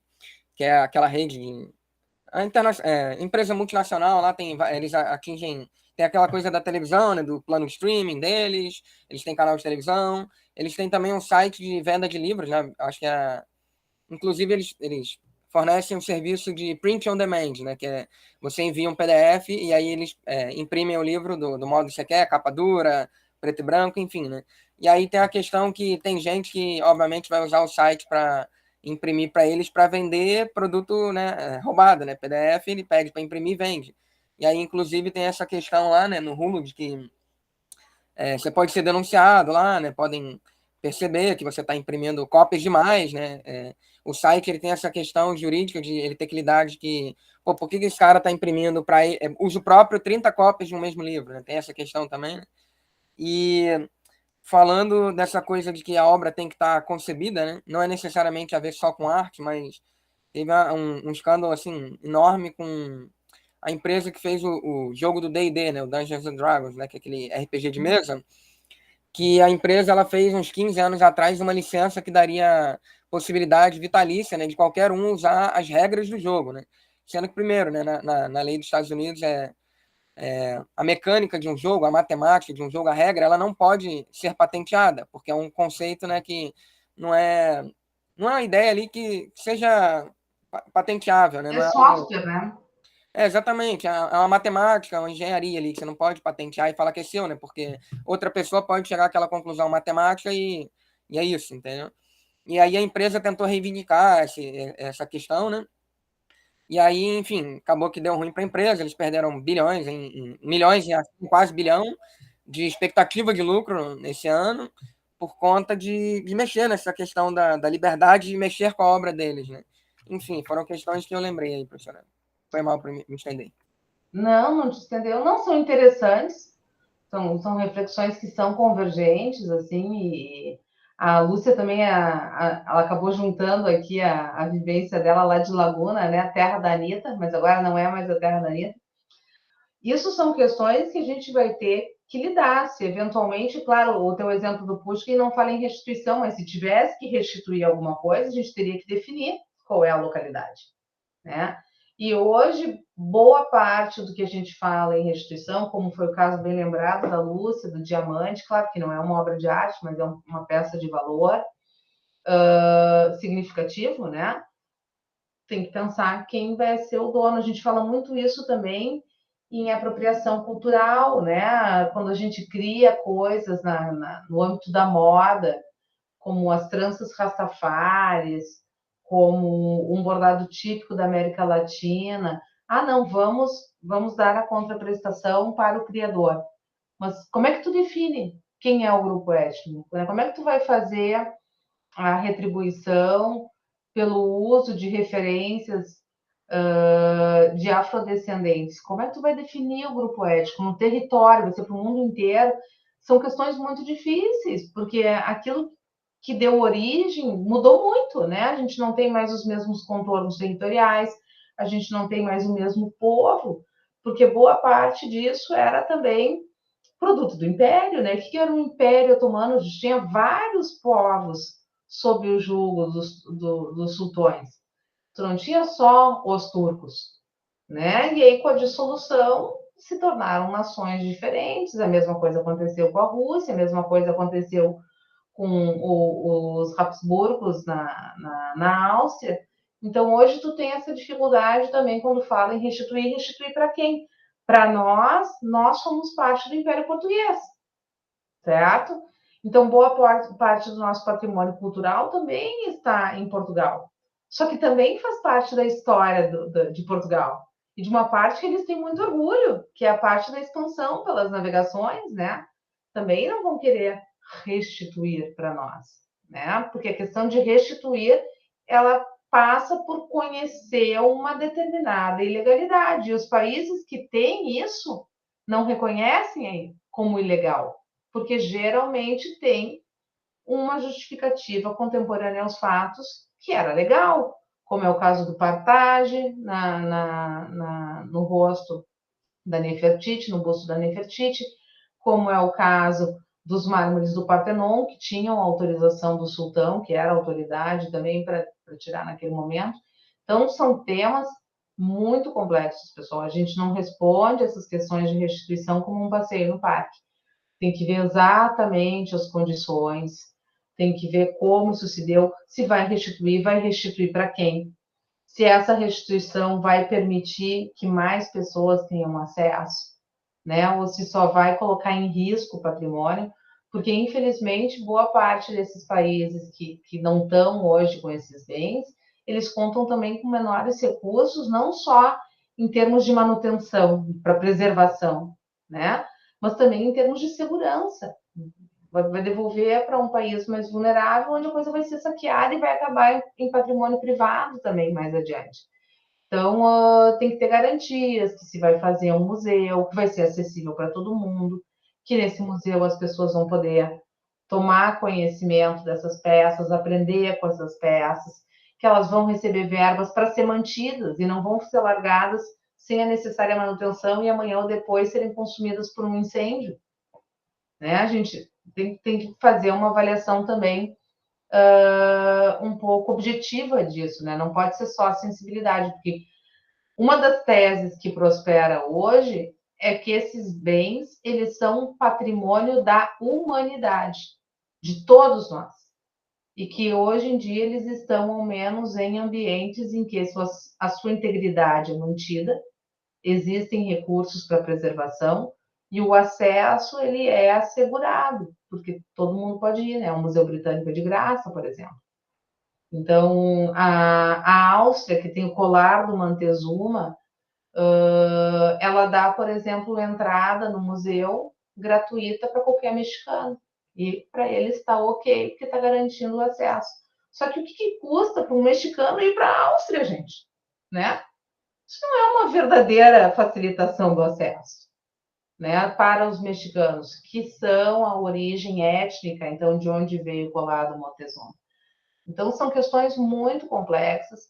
Que é aquela rede de empresa multinacional, lá eles atingem, tem aquela coisa da televisão, né? Do plano streaming deles, eles têm canal de televisão, eles têm também um site de venda de livros, né? Acho que inclusive eles fornecem um serviço de print on demand, né? Que é você envia um PDF e aí eles imprimem o livro do modo que você quer, capa dura, preto e branco, enfim, né? E aí tem a questão que tem gente que, obviamente, vai usar o site para imprimir para eles para vender produto, né, roubado, né? PDF ele pede para imprimir e vende. E aí, inclusive, tem essa questão lá, né, no Hulu, de que você pode ser denunciado lá, né? Podem perceber que você está imprimindo cópias demais, né? O site ele tem essa questão jurídica de ele ter que lidar de que, pô, por que esse cara está imprimindo para uso próprio 30 cópias de um mesmo livro, né? Tem essa questão também, né? E falando dessa coisa de que a obra tem que estar concebida, né? Não é necessariamente a ver só com arte, mas teve um escândalo assim enorme com a empresa que fez o jogo do D&D, né? O Dungeons and Dragons, né? Que é aquele RPG de mesa, que a empresa ela fez uns 15 anos atrás uma licença que daria possibilidade vitalícia, né, de qualquer um usar as regras do jogo, né? Sendo que, primeiro, né, na lei dos Estados Unidos, a mecânica de um jogo, a matemática de um jogo, a regra, ela não pode ser patenteada, porque é um conceito, né, que não é, não é uma ideia ali que seja patenteável, né? É Não é algo. software, né? Exatamente, é uma matemática, uma engenharia ali, que você não pode patentear e falar que é seu, né? Porque outra pessoa pode chegar àquela conclusão matemática e é isso, entendeu? E aí a empresa tentou reivindicar essa questão, né? E aí, enfim, acabou que deu ruim para a empresa, eles perderam bilhões, milhões, quase bilhão de expectativa de lucro nesse ano, por conta de mexer nessa questão da liberdade de mexer com a obra deles, né? Enfim, foram questões que eu lembrei aí, professor. Foi mal para me estender. Não te entendeu. Não são interessantes, são reflexões que são convergentes, assim, e A Lúcia também, ela acabou juntando aqui a vivência dela lá de Laguna, né? A terra da Anitta, mas agora não é mais a terra da Anitta. Isso são questões que a gente vai ter que lidar. Se eventualmente, claro, o teu exemplo do Pushkin não fala em restituição, mas se tivesse que restituir alguma coisa, a gente teria que definir qual é a localidade, né? E hoje, boa parte do que a gente fala em restituição, como foi o caso bem lembrado da Lúcia, do diamante, claro que não é uma obra de arte, mas é uma peça de valor significativo, né? Tem que pensar quem vai ser o dono. A gente fala muito isso também em apropriação cultural, né? Quando a gente cria coisas no âmbito da moda, como as tranças rastafares, como um bordado típico da América Latina. Ah, não, vamos dar a contraprestação para o criador. Mas como é que tu define quem é o grupo étnico? Né? Como é que tu vai fazer a retribuição pelo uso de referências de afrodescendentes? Como é que tu vai definir o grupo étnico no território? Vai ser para o mundo inteiro? São questões muito difíceis, porque aquilo que deu origem mudou muito, né? A gente não tem mais os mesmos contornos territoriais, a gente não tem mais o mesmo povo, porque boa parte disso era também produto do Império, né? O que era o Império Otomano? Tinha vários povos sob o jugo dos sultões. Tu não tinha só os turcos, né? E aí, com a dissolução, se tornaram nações diferentes. A mesma coisa aconteceu com a Rússia, a mesma coisa aconteceu com os Habsburgos na Áustria. Então, hoje tu tem essa dificuldade também quando fala em restituir. Restituir para quem? Para nós somos parte do Império Português, certo? Então, boa parte do nosso patrimônio cultural também está em Portugal. Só que também faz parte da história de Portugal. E de uma parte que eles têm muito orgulho, que é a parte da expansão pelas navegações, né? Também não vão querer restituir para nós, né? Porque a questão de restituir, ela passa por conhecer uma determinada ilegalidade. E os países que têm isso não reconhecem como ilegal, porque geralmente tem uma justificativa contemporânea aos fatos que era legal, como é o caso do Partage no rosto da Nefertiti, no busto da Nefertiti, como é o caso dos mármores do Partenon, que tinham autorização do sultão, que era autoridade também para tirar naquele momento. Então, são temas muito complexos, pessoal. A gente não responde essas questões de restituição como um passeio no parque. Tem que ver exatamente as condições, tem que ver como isso se deu, se vai restituir para quem, se essa restituição vai permitir que mais pessoas tenham acesso, né? Ou se só vai colocar em risco o patrimônio, porque infelizmente boa parte desses países que não estão hoje com esses bens, eles contam também com menores recursos, não só em termos de manutenção, para preservação, né? Mas também em termos de segurança. Vai devolver para um país mais vulnerável, onde a coisa vai ser saqueada e vai acabar em patrimônio privado também mais adiante. Então, tem que ter garantias que se vai fazer um museu, que vai ser acessível para todo mundo, que nesse museu as pessoas vão poder tomar conhecimento dessas peças, aprender com essas peças, que elas vão receber verbas para ser mantidas e não vão ser largadas sem a necessária manutenção e amanhã ou depois serem consumidas por um incêndio, né? A gente tem que fazer uma avaliação também um pouco objetiva disso, né? Não pode ser só a sensibilidade, porque uma das teses que prospera hoje é que esses bens, eles são patrimônio da humanidade, de todos nós. E que hoje em dia eles estão, ao menos, em ambientes em que a sua integridade é mantida, existem recursos para preservação e o acesso ele é assegurado, porque todo mundo pode ir, né? O Museu Britânico é de graça, por exemplo. Então, a Áustria, que tem o colar do Montezuma, ela dá, por exemplo, entrada no museu gratuita para qualquer mexicano. E para eles está ok, porque está garantindo o acesso. Só que o que custa para um mexicano ir para a Áustria, gente? Né? Isso não é uma verdadeira facilitação do acesso. né, para os mexicanos, que são a origem étnica, então, de onde veio o Collado Montezuma. Então, são questões muito complexas.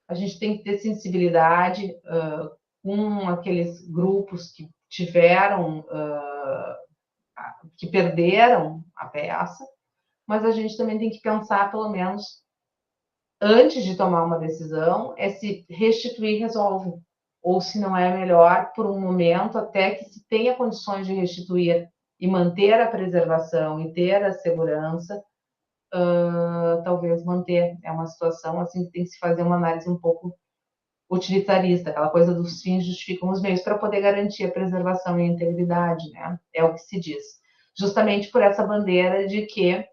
A gente tem que ter sensibilidade com aqueles grupos que tiveram, que perderam a peça, mas a gente também tem que pensar, pelo menos, antes de tomar uma decisão, é se restituir resolve, ou se não é melhor, por um momento, até que se tenha condições de restituir e manter a preservação e ter a segurança, talvez manter. É uma situação assim que tem que se fazer uma análise um pouco utilitarista, aquela coisa dos fins justificam os meios para poder garantir a preservação e a integridade, né? É o que se diz. Justamente por essa bandeira de que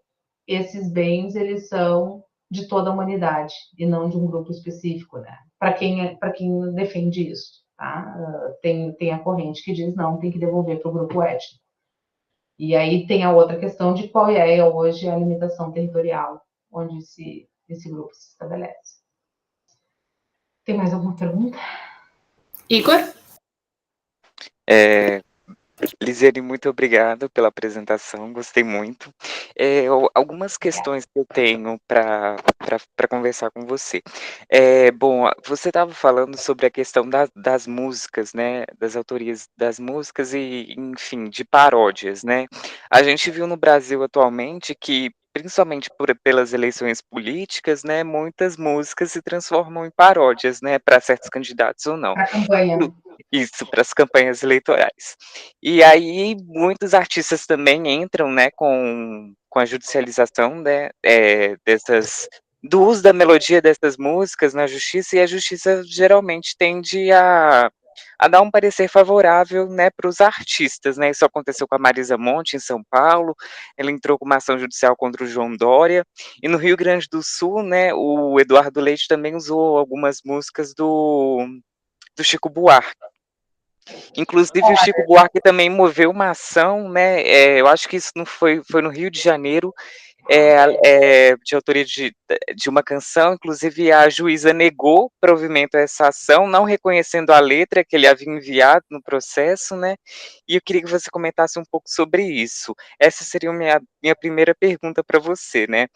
esses bens eles são de toda a humanidade e não de um grupo específico, né? Para quem defende isso, tá? Tem a corrente que diz não, tem que devolver para o grupo étnico. E aí tem a outra questão de qual é hoje a limitação territorial onde esse grupo se estabelece. Tem mais alguma pergunta? Igor? Lisiane, muito obrigado pela apresentação, gostei muito. Algumas questões que eu tenho para conversar com você. Bom, você estava falando sobre a questão das músicas, né, das autorias das músicas e, enfim, de paródias, né? A gente viu no Brasil atualmente que, principalmente pelas eleições políticas, né, muitas músicas se transformam em paródias, né, para certos candidatos ou não. Para a campanha. Isso, para as campanhas eleitorais. E aí muitos artistas também entram, né, com a judicialização, né, do uso da melodia dessas músicas na justiça, e a justiça geralmente tende a dar um parecer favorável, né, para os artistas, né. Isso aconteceu com a Marisa Monte em São Paulo, ela entrou com uma ação judicial contra o João Dória, e no Rio Grande do Sul, né, o Eduardo Leite também usou algumas músicas do Chico Buarque. Inclusive o Chico Buarque também moveu uma ação, né, eu acho que isso não foi no Rio de Janeiro, de autoria de uma canção, inclusive a juíza negou provimento a essa ação, não reconhecendo a letra que ele havia enviado no processo, né, e eu queria que você comentasse um pouco sobre isso. Essa seria minha primeira pergunta para você, né.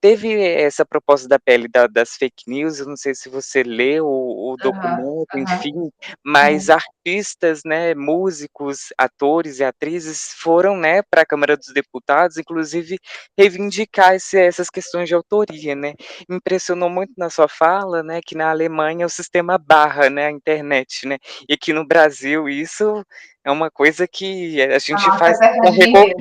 Teve essa proposta da PL das fake news, eu não sei se você leu o documento, enfim, mas artistas, né, músicos, atores e atrizes foram, né, para a Câmara dos Deputados, inclusive reivindicar essas questões de autoria, né. Me impressionou muito na sua fala, né, que na Alemanha o sistema barra, né, a internet, né, e aqui no Brasil isso é uma coisa que a A gente nossa faz terra com de ninguém.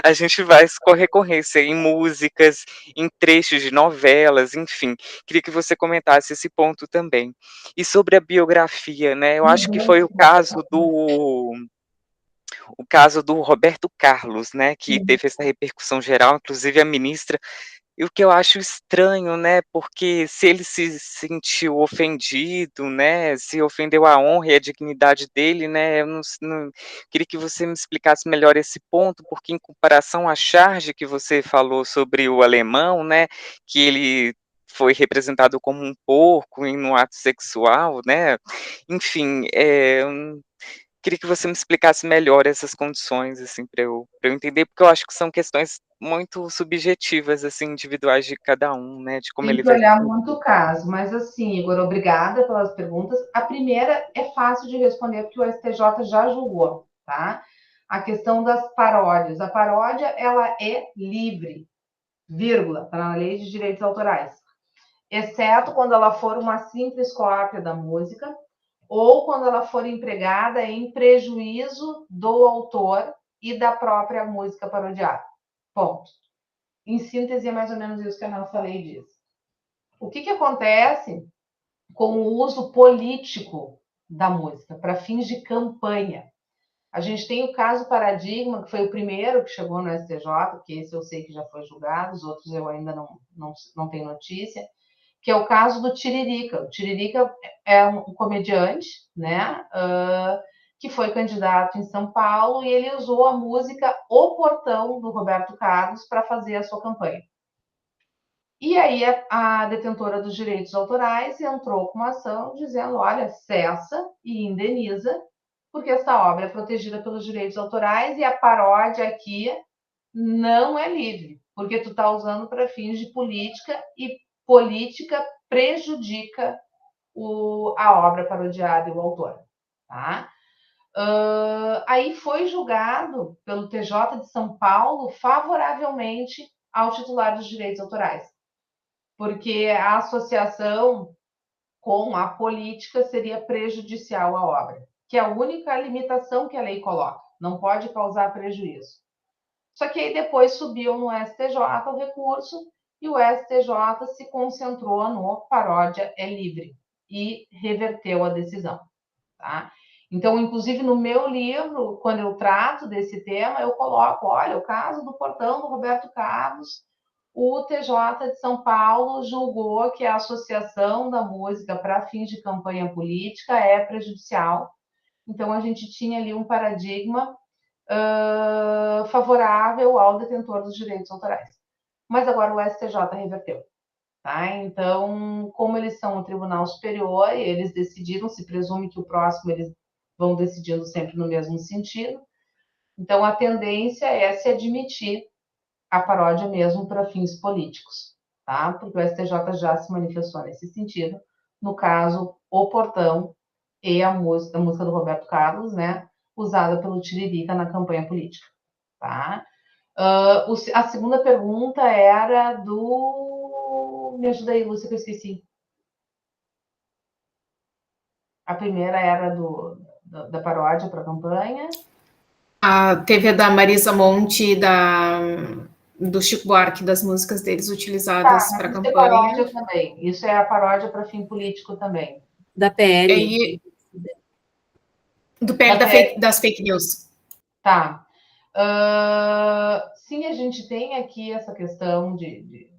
a gente faz com recorrência em músicas, em trechos de novelas, enfim. Queria que você comentasse esse ponto também. E sobre a biografia, né, eu acho que foi o caso do Roberto Carlos, né, que teve essa repercussão geral, inclusive a ministra, e o que eu acho estranho, né, porque se ele se sentiu ofendido, né, se ofendeu a honra e a dignidade dele, né, eu não queria que você me explicasse melhor esse ponto, porque em comparação à charge que você falou sobre o alemão, né, que ele foi representado como um porco em um ato sexual, né, enfim, queria que você me explicasse melhor essas condições, assim, para eu entender, porque eu acho que são questões muito subjetivas, assim, individuais de cada um, né, de como Tem ele que vai se olhar muito sentir. o caso, mas assim, Igor, obrigada pelas perguntas. A primeira é fácil de responder porque o STJ já julgou, tá? A questão das paródias. A paródia, ela é livre, vírgula, está na lei de direitos autorais, exceto quando ela for uma simples cópia da música ou quando ela for empregada em prejuízo do autor e da própria música parodiada. Ponto. Em síntese, é mais ou menos isso que a nossa lei diz. O que acontece com o uso político da música para fins de campanha? A gente tem o caso Paradigma, que foi o primeiro que chegou no STJ, que esse eu sei que já foi julgado, os outros eu ainda não tenho notícia, que é o caso do Tiririca. O Tiririca é um comediante, né, que foi candidato em São Paulo e ele usou a música O Portão, do Roberto Carlos, para fazer a sua campanha. E aí a detentora dos direitos autorais entrou com uma ação dizendo, olha, cessa e indeniza, porque essa obra é protegida pelos direitos autorais e a paródia aqui não é livre, porque tu está usando para fins de política e política prejudica a obra parodiada e o autor. Tá? Aí foi julgado pelo TJ de São Paulo favoravelmente ao titular dos direitos autorais, porque a associação com a política seria prejudicial à obra, que é a única limitação que a lei coloca, não pode causar prejuízo. Só que aí depois subiu no STJ o recurso e o STJ se concentrou no paródia é livre e reverteu a decisão. Tá? Então, inclusive no meu livro, quando eu trato desse tema, eu coloco, olha, o caso do Portão do Roberto Carlos, o TJ de São Paulo julgou que a associação da música para fins de campanha política é prejudicial. Então, a gente tinha ali um paradigma favorável ao detentor dos direitos autorais. Mas agora o STJ reverteu. Tá? Então, como eles são o Tribunal Superior, eles decidiram, se presume que o próximo eles vão decidindo sempre no mesmo sentido. Então, a tendência é se admitir a paródia mesmo para fins políticos, tá? Porque o STJ já se manifestou nesse sentido. No caso, o Portão e a música do Roberto Carlos, né? Usada pelo Tiririca na campanha política, tá? A segunda pergunta era do... Me ajuda aí, Lúcia, que eu esqueci. A primeira era da paródia para a campanha. Teve a da Marisa Monte e do Chico Buarque, das músicas deles utilizadas para a campanha. Paródia também. Isso é a paródia para fim político também. Da PL. Do PL das fake news. Tá. Sim, a gente tem aqui essa questão de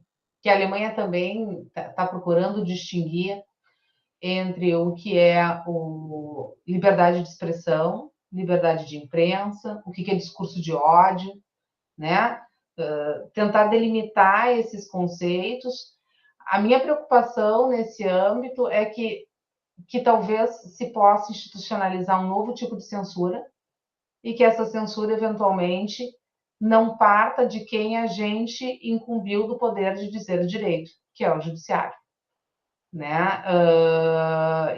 que a Alemanha também está procurando distinguir entre o que é liberdade de expressão, liberdade de imprensa, o que é discurso de ódio, né? Tentar delimitar esses conceitos. A minha preocupação nesse âmbito é que talvez se possa institucionalizar um novo tipo de censura e que essa censura, eventualmente, não parta de quem a gente incumbiu do poder de dizer o direito, que é o judiciário. Né?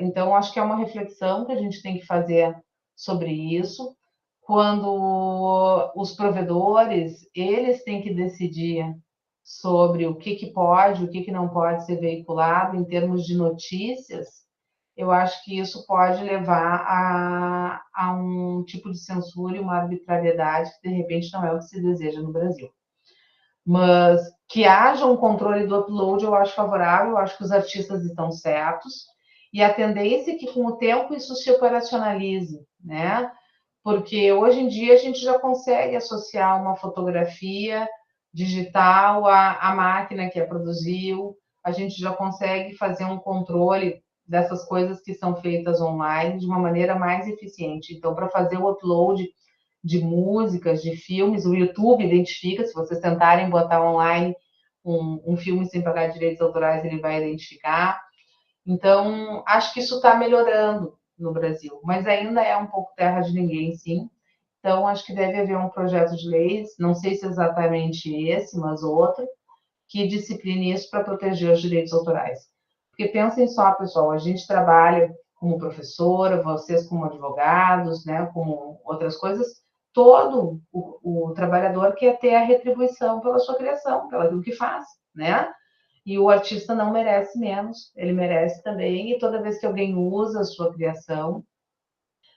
Então, acho que é uma reflexão que a gente tem que fazer sobre isso. Quando os provedores, eles têm que decidir sobre o que pode, o que não pode ser veiculado em termos de notícias, eu acho que isso pode levar a um tipo de censura e uma arbitrariedade que, de repente, não é o que se deseja no Brasil. Mas que haja um controle do upload, eu acho favorável, eu acho que os artistas estão certos, e a tendência é que, com o tempo, isso se operacionalize, né? Porque hoje em dia a gente já consegue associar uma fotografia digital à máquina que a produziu, a gente já consegue fazer um controle dessas coisas que são feitas online de uma maneira mais eficiente. Então, para fazer o upload de músicas, de filmes, o YouTube identifica, se vocês tentarem botar online um filme sem pagar direitos autorais, ele vai identificar. Então, acho que isso está melhorando no Brasil, mas ainda é um pouco terra de ninguém, sim. Então, acho que deve haver um projeto de leis, não sei se exatamente esse, mas outro, que discipline isso para proteger os direitos autorais. Porque pensem só, pessoal, a gente trabalha como professora, vocês como advogados, né, como outras coisas, todo o trabalhador quer ter a retribuição pela sua criação, pelo que faz, né? E o artista não merece menos, ele merece também, e toda vez que alguém usa a sua criação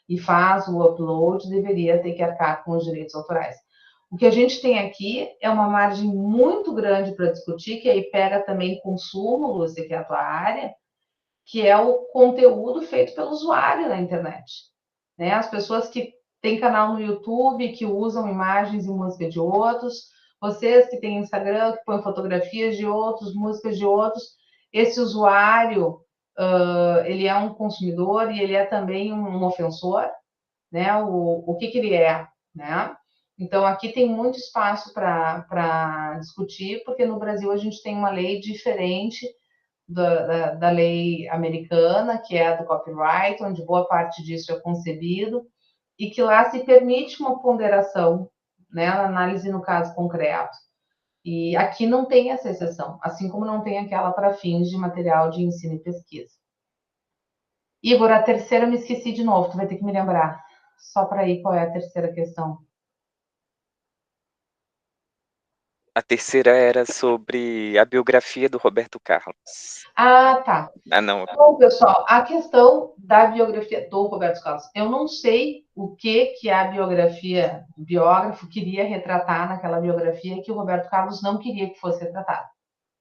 e faz o upload, deveria ter que arcar com os direitos autorais. O que a gente tem aqui é uma margem muito grande para discutir, que aí pega também consumo, Lúcia, que é a tua área, que é o conteúdo feito pelo usuário na internet. Né? As pessoas que têm canal no YouTube, que usam imagens e música de outros, vocês que têm Instagram, que põem fotografias de outros, músicas de outros, esse usuário, ele é um consumidor e ele é também um ofensor, né? O que ele é, né? Então, aqui tem muito espaço para discutir, porque no Brasil a gente tem uma lei diferente da lei americana, que é a do copyright, onde boa parte disso é concebido, e que lá se permite uma ponderação, né, análise no caso concreto. E aqui não tem essa exceção, assim como não tem aquela para fins de material de ensino e pesquisa. Igor, a terceira eu me esqueci de novo, tu vai ter que me lembrar. Só para ir, qual é a terceira questão? A terceira era sobre a biografia do Roberto Carlos. Ah, tá. Ah, não. Bom, pessoal, a questão da biografia do Roberto Carlos, eu não sei o que a biografia, o biógrafo queria retratar naquela biografia que o Roberto Carlos não queria que fosse retratado.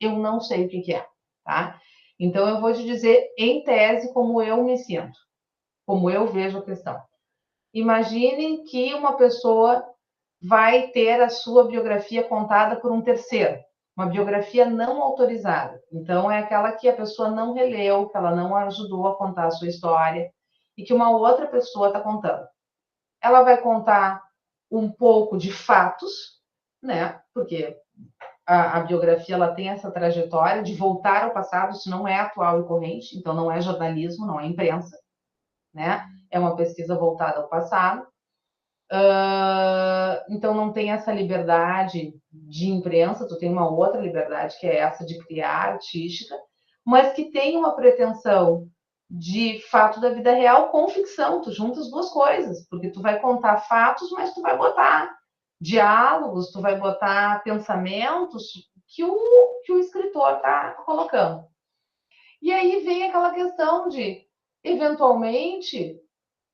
Eu não sei o que é, tá? Então, eu vou te dizer, em tese, como eu me sinto, como eu vejo a questão. Imaginem que uma pessoa vai ter a sua biografia contada por um terceiro, uma biografia não autorizada. Então, é aquela que a pessoa não releu, que ela não ajudou a contar a sua história, e que uma outra pessoa está contando. Ela vai contar um pouco de fatos, né? Porque a biografia ela tem essa trajetória de voltar ao passado, isso não é atual e corrente, então não é jornalismo, não é imprensa, né? É uma pesquisa voltada ao passado. Então não tem essa liberdade de imprensa, tu tem uma outra liberdade que é essa de criar, artística, mas que tem uma pretensão de fato da vida real com ficção, tu junta as duas coisas, porque tu vai contar fatos, mas tu vai botar diálogos, tu vai botar pensamentos que o escritor está colocando. E aí vem aquela questão de, eventualmente,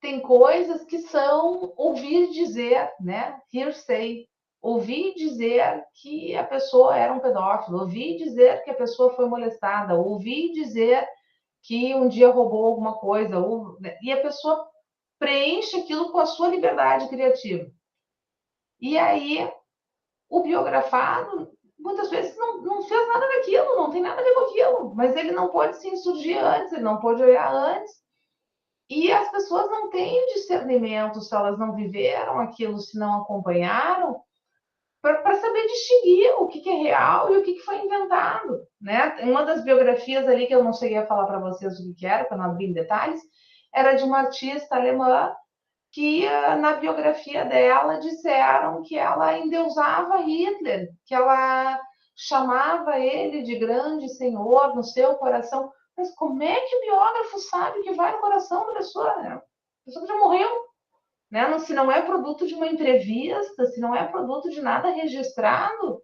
tem coisas que são ouvir dizer, né? Hearsay. Ouvir dizer que a pessoa era um pedófilo, ouvir dizer que a pessoa foi molestada, ouvir dizer que um dia roubou alguma coisa, e a pessoa preenche aquilo com a sua liberdade criativa. E aí, o biografado, muitas vezes, não fez nada daquilo, não tem nada a ver com aquilo, mas ele não pode se insurgir antes, ele não pode olhar antes. E as pessoas não têm discernimento se elas não viveram aquilo, se não acompanharam, para saber distinguir o que é real e o que foi inventado, né? Uma das biografias ali que eu não cheguei a falar para vocês o que era, para não abrir em detalhes, era de uma artista alemã que na biografia dela disseram que ela endeusava Hitler, que ela chamava ele de grande senhor no seu coração. Mas como é que o biógrafo sabe que vai no coração da pessoa, né? A pessoa que já morreu, né? Se não é produto de uma entrevista, se não é produto de nada registrado,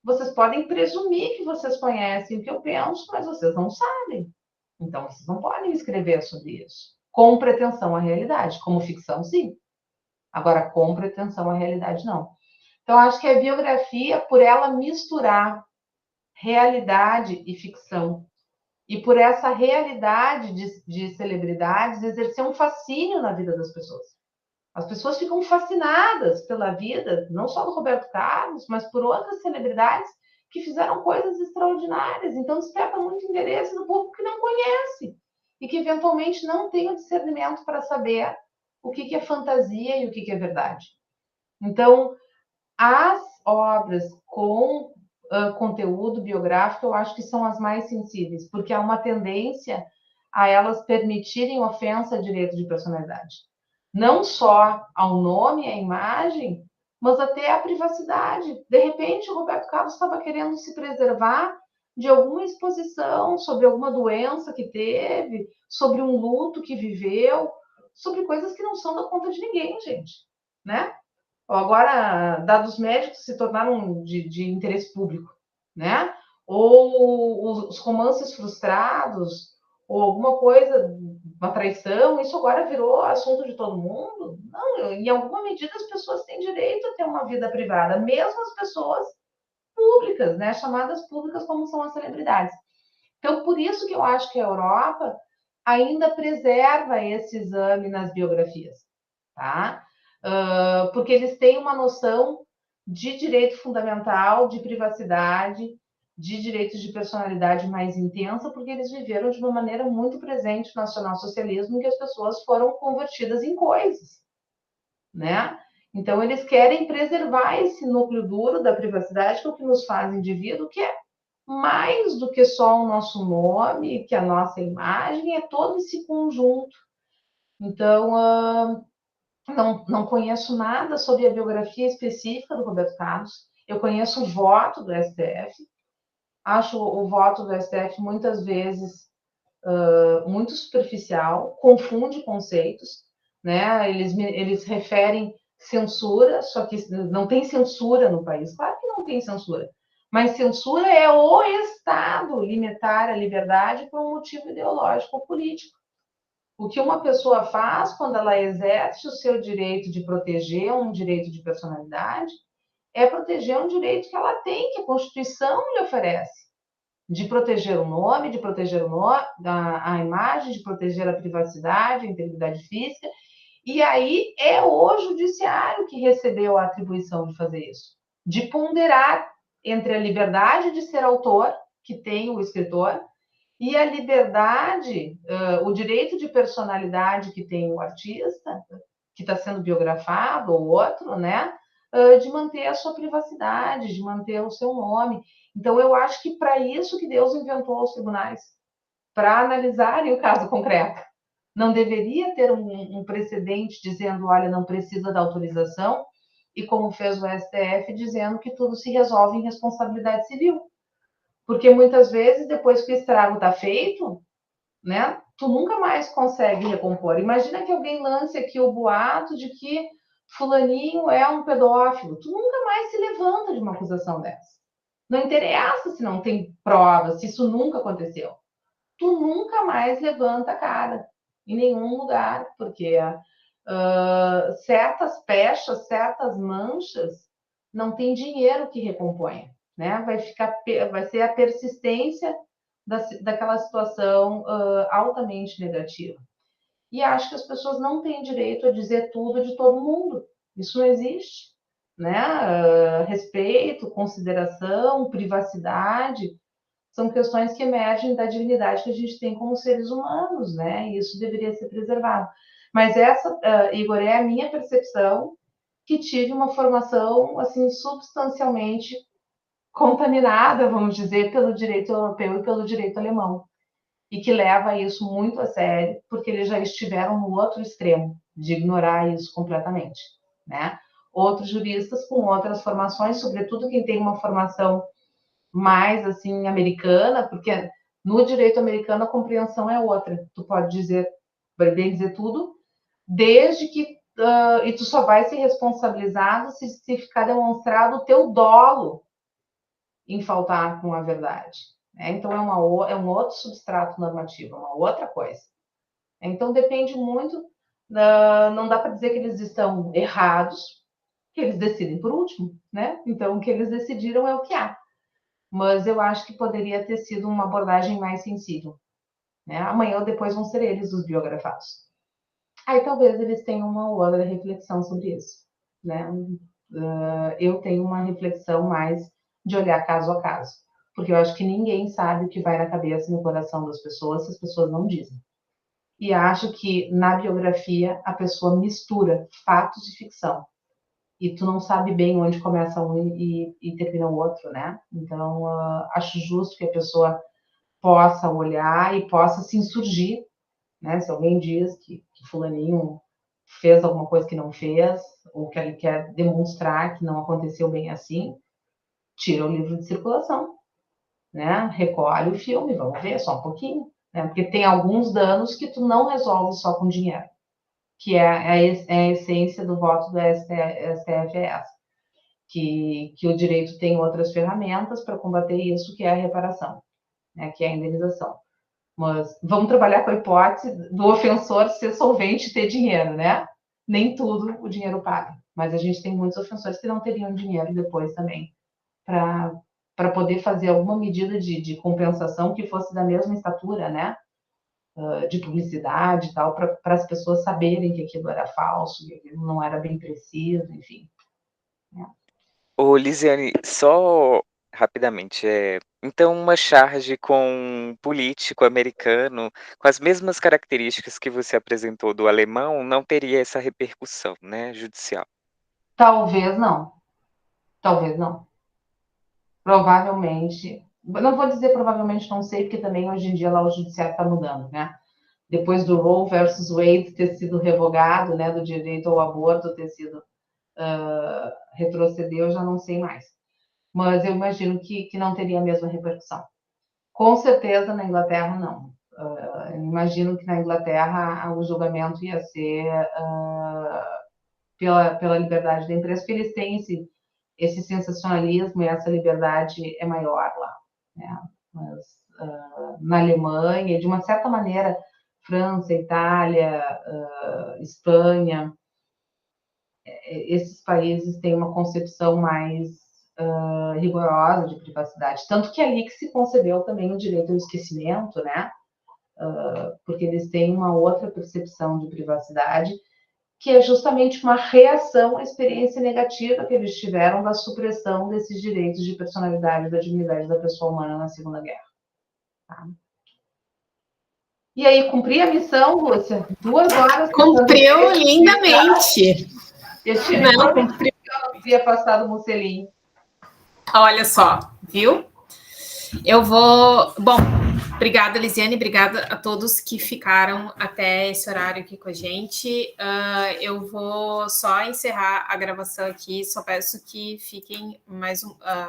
vocês podem presumir que vocês conhecem o que eu penso, mas vocês não sabem. Então, vocês não podem escrever sobre isso com pretensão à realidade. Como ficção, sim. Agora, com pretensão à realidade, não. Então, acho que a biografia, por ela misturar realidade e ficção, e por essa realidade de celebridades exercer um fascínio na vida das pessoas. As pessoas ficam fascinadas pela vida, não só do Roberto Carlos, mas por outras celebridades que fizeram coisas extraordinárias. Então, desperta muito interesse do público que não conhece e que, eventualmente, não tem o discernimento para saber o que é fantasia e o que é verdade. Então, as obras com conteúdo biográfico, eu acho que são as mais sensíveis, porque há uma tendência a elas permitirem ofensa a direito de personalidade. Não só ao nome, à imagem, mas até à privacidade. De repente, o Roberto Carlos estava querendo se preservar de alguma exposição sobre alguma doença que teve, sobre um luto que viveu, sobre coisas que não são da conta de ninguém, gente, né? Agora, dados médicos se tornaram de interesse público, né? Ou os romances frustrados, ou alguma coisa, uma traição, isso agora virou assunto de todo mundo? Não, em alguma medida as pessoas têm direito a ter uma vida privada, mesmo as pessoas públicas, né? Chamadas públicas como são as celebridades. Então, por isso que eu acho que a Europa ainda preserva esse exame nas biografias, tá? Porque eles têm uma noção de direito fundamental, de privacidade, de direitos de personalidade mais intensa, porque eles viveram de uma maneira muito presente no nacionalsocialismo, em que as pessoas foram convertidas em coisas, né? Então, eles querem preservar esse núcleo duro da privacidade, que é o que nos faz indivíduo, que é mais do que só o nosso nome, que a nossa imagem, é todo esse conjunto. Então, não conheço nada sobre a biografia específica do Roberto Carlos. Eu conheço o voto do STF. Acho o voto do STF muitas vezes muito superficial, confunde conceitos, né? Eles referem censura, só que não tem censura no país. Claro que não tem censura. Mas censura é o Estado limitar a liberdade por um motivo ideológico ou político. O que uma pessoa faz quando ela exerce o seu direito de proteger um direito de personalidade é proteger um direito que ela tem, que a Constituição lhe oferece. De proteger o nome, de proteger a imagem, de proteger a privacidade, a integridade física. E aí é o judiciário que recebeu a atribuição de fazer isso, de ponderar entre a liberdade de ser autor, que tem o escritor, e a liberdade, o direito de personalidade que tem o artista, que está sendo biografado, ou outro, né? De manter a sua privacidade, de manter o seu nome. Então, eu acho que para isso que Deus inventou os tribunais, para analisarem o caso concreto. Não deveria ter um precedente dizendo, olha, não precisa da autorização, e como fez o STF, dizendo que tudo se resolve em responsabilidade civil. Porque muitas vezes, depois que o estrago está feito, né, tu nunca mais consegue recompor. Imagina que alguém lance aqui o boato de que fulaninho é um pedófilo. Tu nunca mais se levanta de uma acusação dessa. Não interessa se não tem provas, se isso nunca aconteceu. Tu nunca mais levanta a cara em nenhum lugar, porque certas pechas, certas manchas, não tem dinheiro que recomponha, né? Vai ser a persistência daquela situação altamente negativa. E acho que as pessoas não têm direito a dizer tudo de todo mundo. Isso não existe, né? Respeito, consideração, privacidade são questões que emergem da dignidade que a gente tem como seres humanos, né? E isso deveria ser preservado. Mas essa, Igor, é a minha percepção, que tive uma formação assim substancialmente contaminada, vamos dizer, pelo direito europeu e pelo direito alemão, e que leva isso muito a sério, porque eles já estiveram no outro extremo de ignorar isso completamente, né? Outros juristas com outras formações, sobretudo quem tem uma formação mais assim americana, porque no direito americano a compreensão é outra. Tu pode dizer, bem dizer tudo, desde que e tu só vai ser responsabilizado se ficar demonstrado o teu dolo em faltar com a verdade. Né? Então é um outro substrato normativo, uma outra coisa. Então depende muito, não dá para dizer que eles estão errados, que eles decidem por último, né? Então o que eles decidiram é o que há. Mas eu acho que poderia ter sido uma abordagem mais sensível. Né? Amanhã ou depois vão ser eles os biografados. Aí talvez eles tenham uma outra reflexão sobre isso. Né? Eu tenho uma reflexão mais de olhar caso a caso. Porque eu acho que ninguém sabe o que vai na cabeça e no coração das pessoas se as pessoas não dizem. E acho que na biografia a pessoa mistura fatos e ficção. E tu não sabe bem onde começa um e termina o outro, né? Então, acho justo que a pessoa possa olhar e possa se insurgir, né? Se alguém diz que fulaninho fez alguma coisa que não fez, ou que ele quer demonstrar que não aconteceu bem assim, tira o livro de circulação, né? Recolhe o filme, vamos ver só um pouquinho, né? Porque tem alguns danos que tu não resolve só com dinheiro, que é a essência do voto do STF é essa. Que o direito tem outras ferramentas para combater isso, que é a reparação, né? Que é a indenização. Mas vamos trabalhar com a hipótese do ofensor ser solvente e ter dinheiro, né? Nem tudo o dinheiro paga. Mas a gente tem muitos ofensores que não teriam dinheiro depois também para poder fazer alguma medida de compensação que fosse da mesma estatura, né? De publicidade e tal, para as pessoas saberem que aquilo era falso, que aquilo não era bem preciso, enfim. Né? Ô, Lisiane, só rapidamente, então uma charge com um político americano, com as mesmas características que você apresentou do alemão, não teria essa repercussão, né, judicial? Talvez não. Talvez não. Provavelmente. Não vou dizer provavelmente, não sei, porque também hoje em dia lá o judiciário está mudando, né? depois do Roe versus Wade ter sido revogado, né, do direito ao aborto ter sido retroceder, eu já não sei mais. Mas eu imagino que não teria a mesma repercussão. Com certeza na Inglaterra não. Eu imagino que na Inglaterra o julgamento ia ser pela liberdade da imprensa, porque eles têm esse sensacionalismo e essa liberdade é maior lá, né? Mas na Alemanha, de uma certa maneira, França, Itália, Espanha, esses países têm uma concepção mais rigorosa de privacidade. Tanto que é ali que se concebeu também o direito ao esquecimento, né? Porque eles têm uma outra percepção de privacidade, que é justamente uma reação à experiência negativa que eles tiveram da supressão desses direitos de personalidade e da dignidade da pessoa humana na Segunda Guerra. Tá? E aí, cumpri a missão, Lúcia? 2 horas. Cumpriu lindamente. Eu tinha me prometido que eu não havia passado o Mussolini. Olha só, viu? Eu vou... Bom, obrigada, Lisiane, obrigada a todos que ficaram até esse horário aqui com a gente. Eu vou só encerrar a gravação aqui, só peço que fiquem mais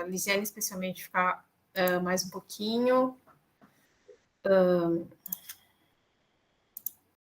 Lisiane especialmente ficar mais um pouquinho.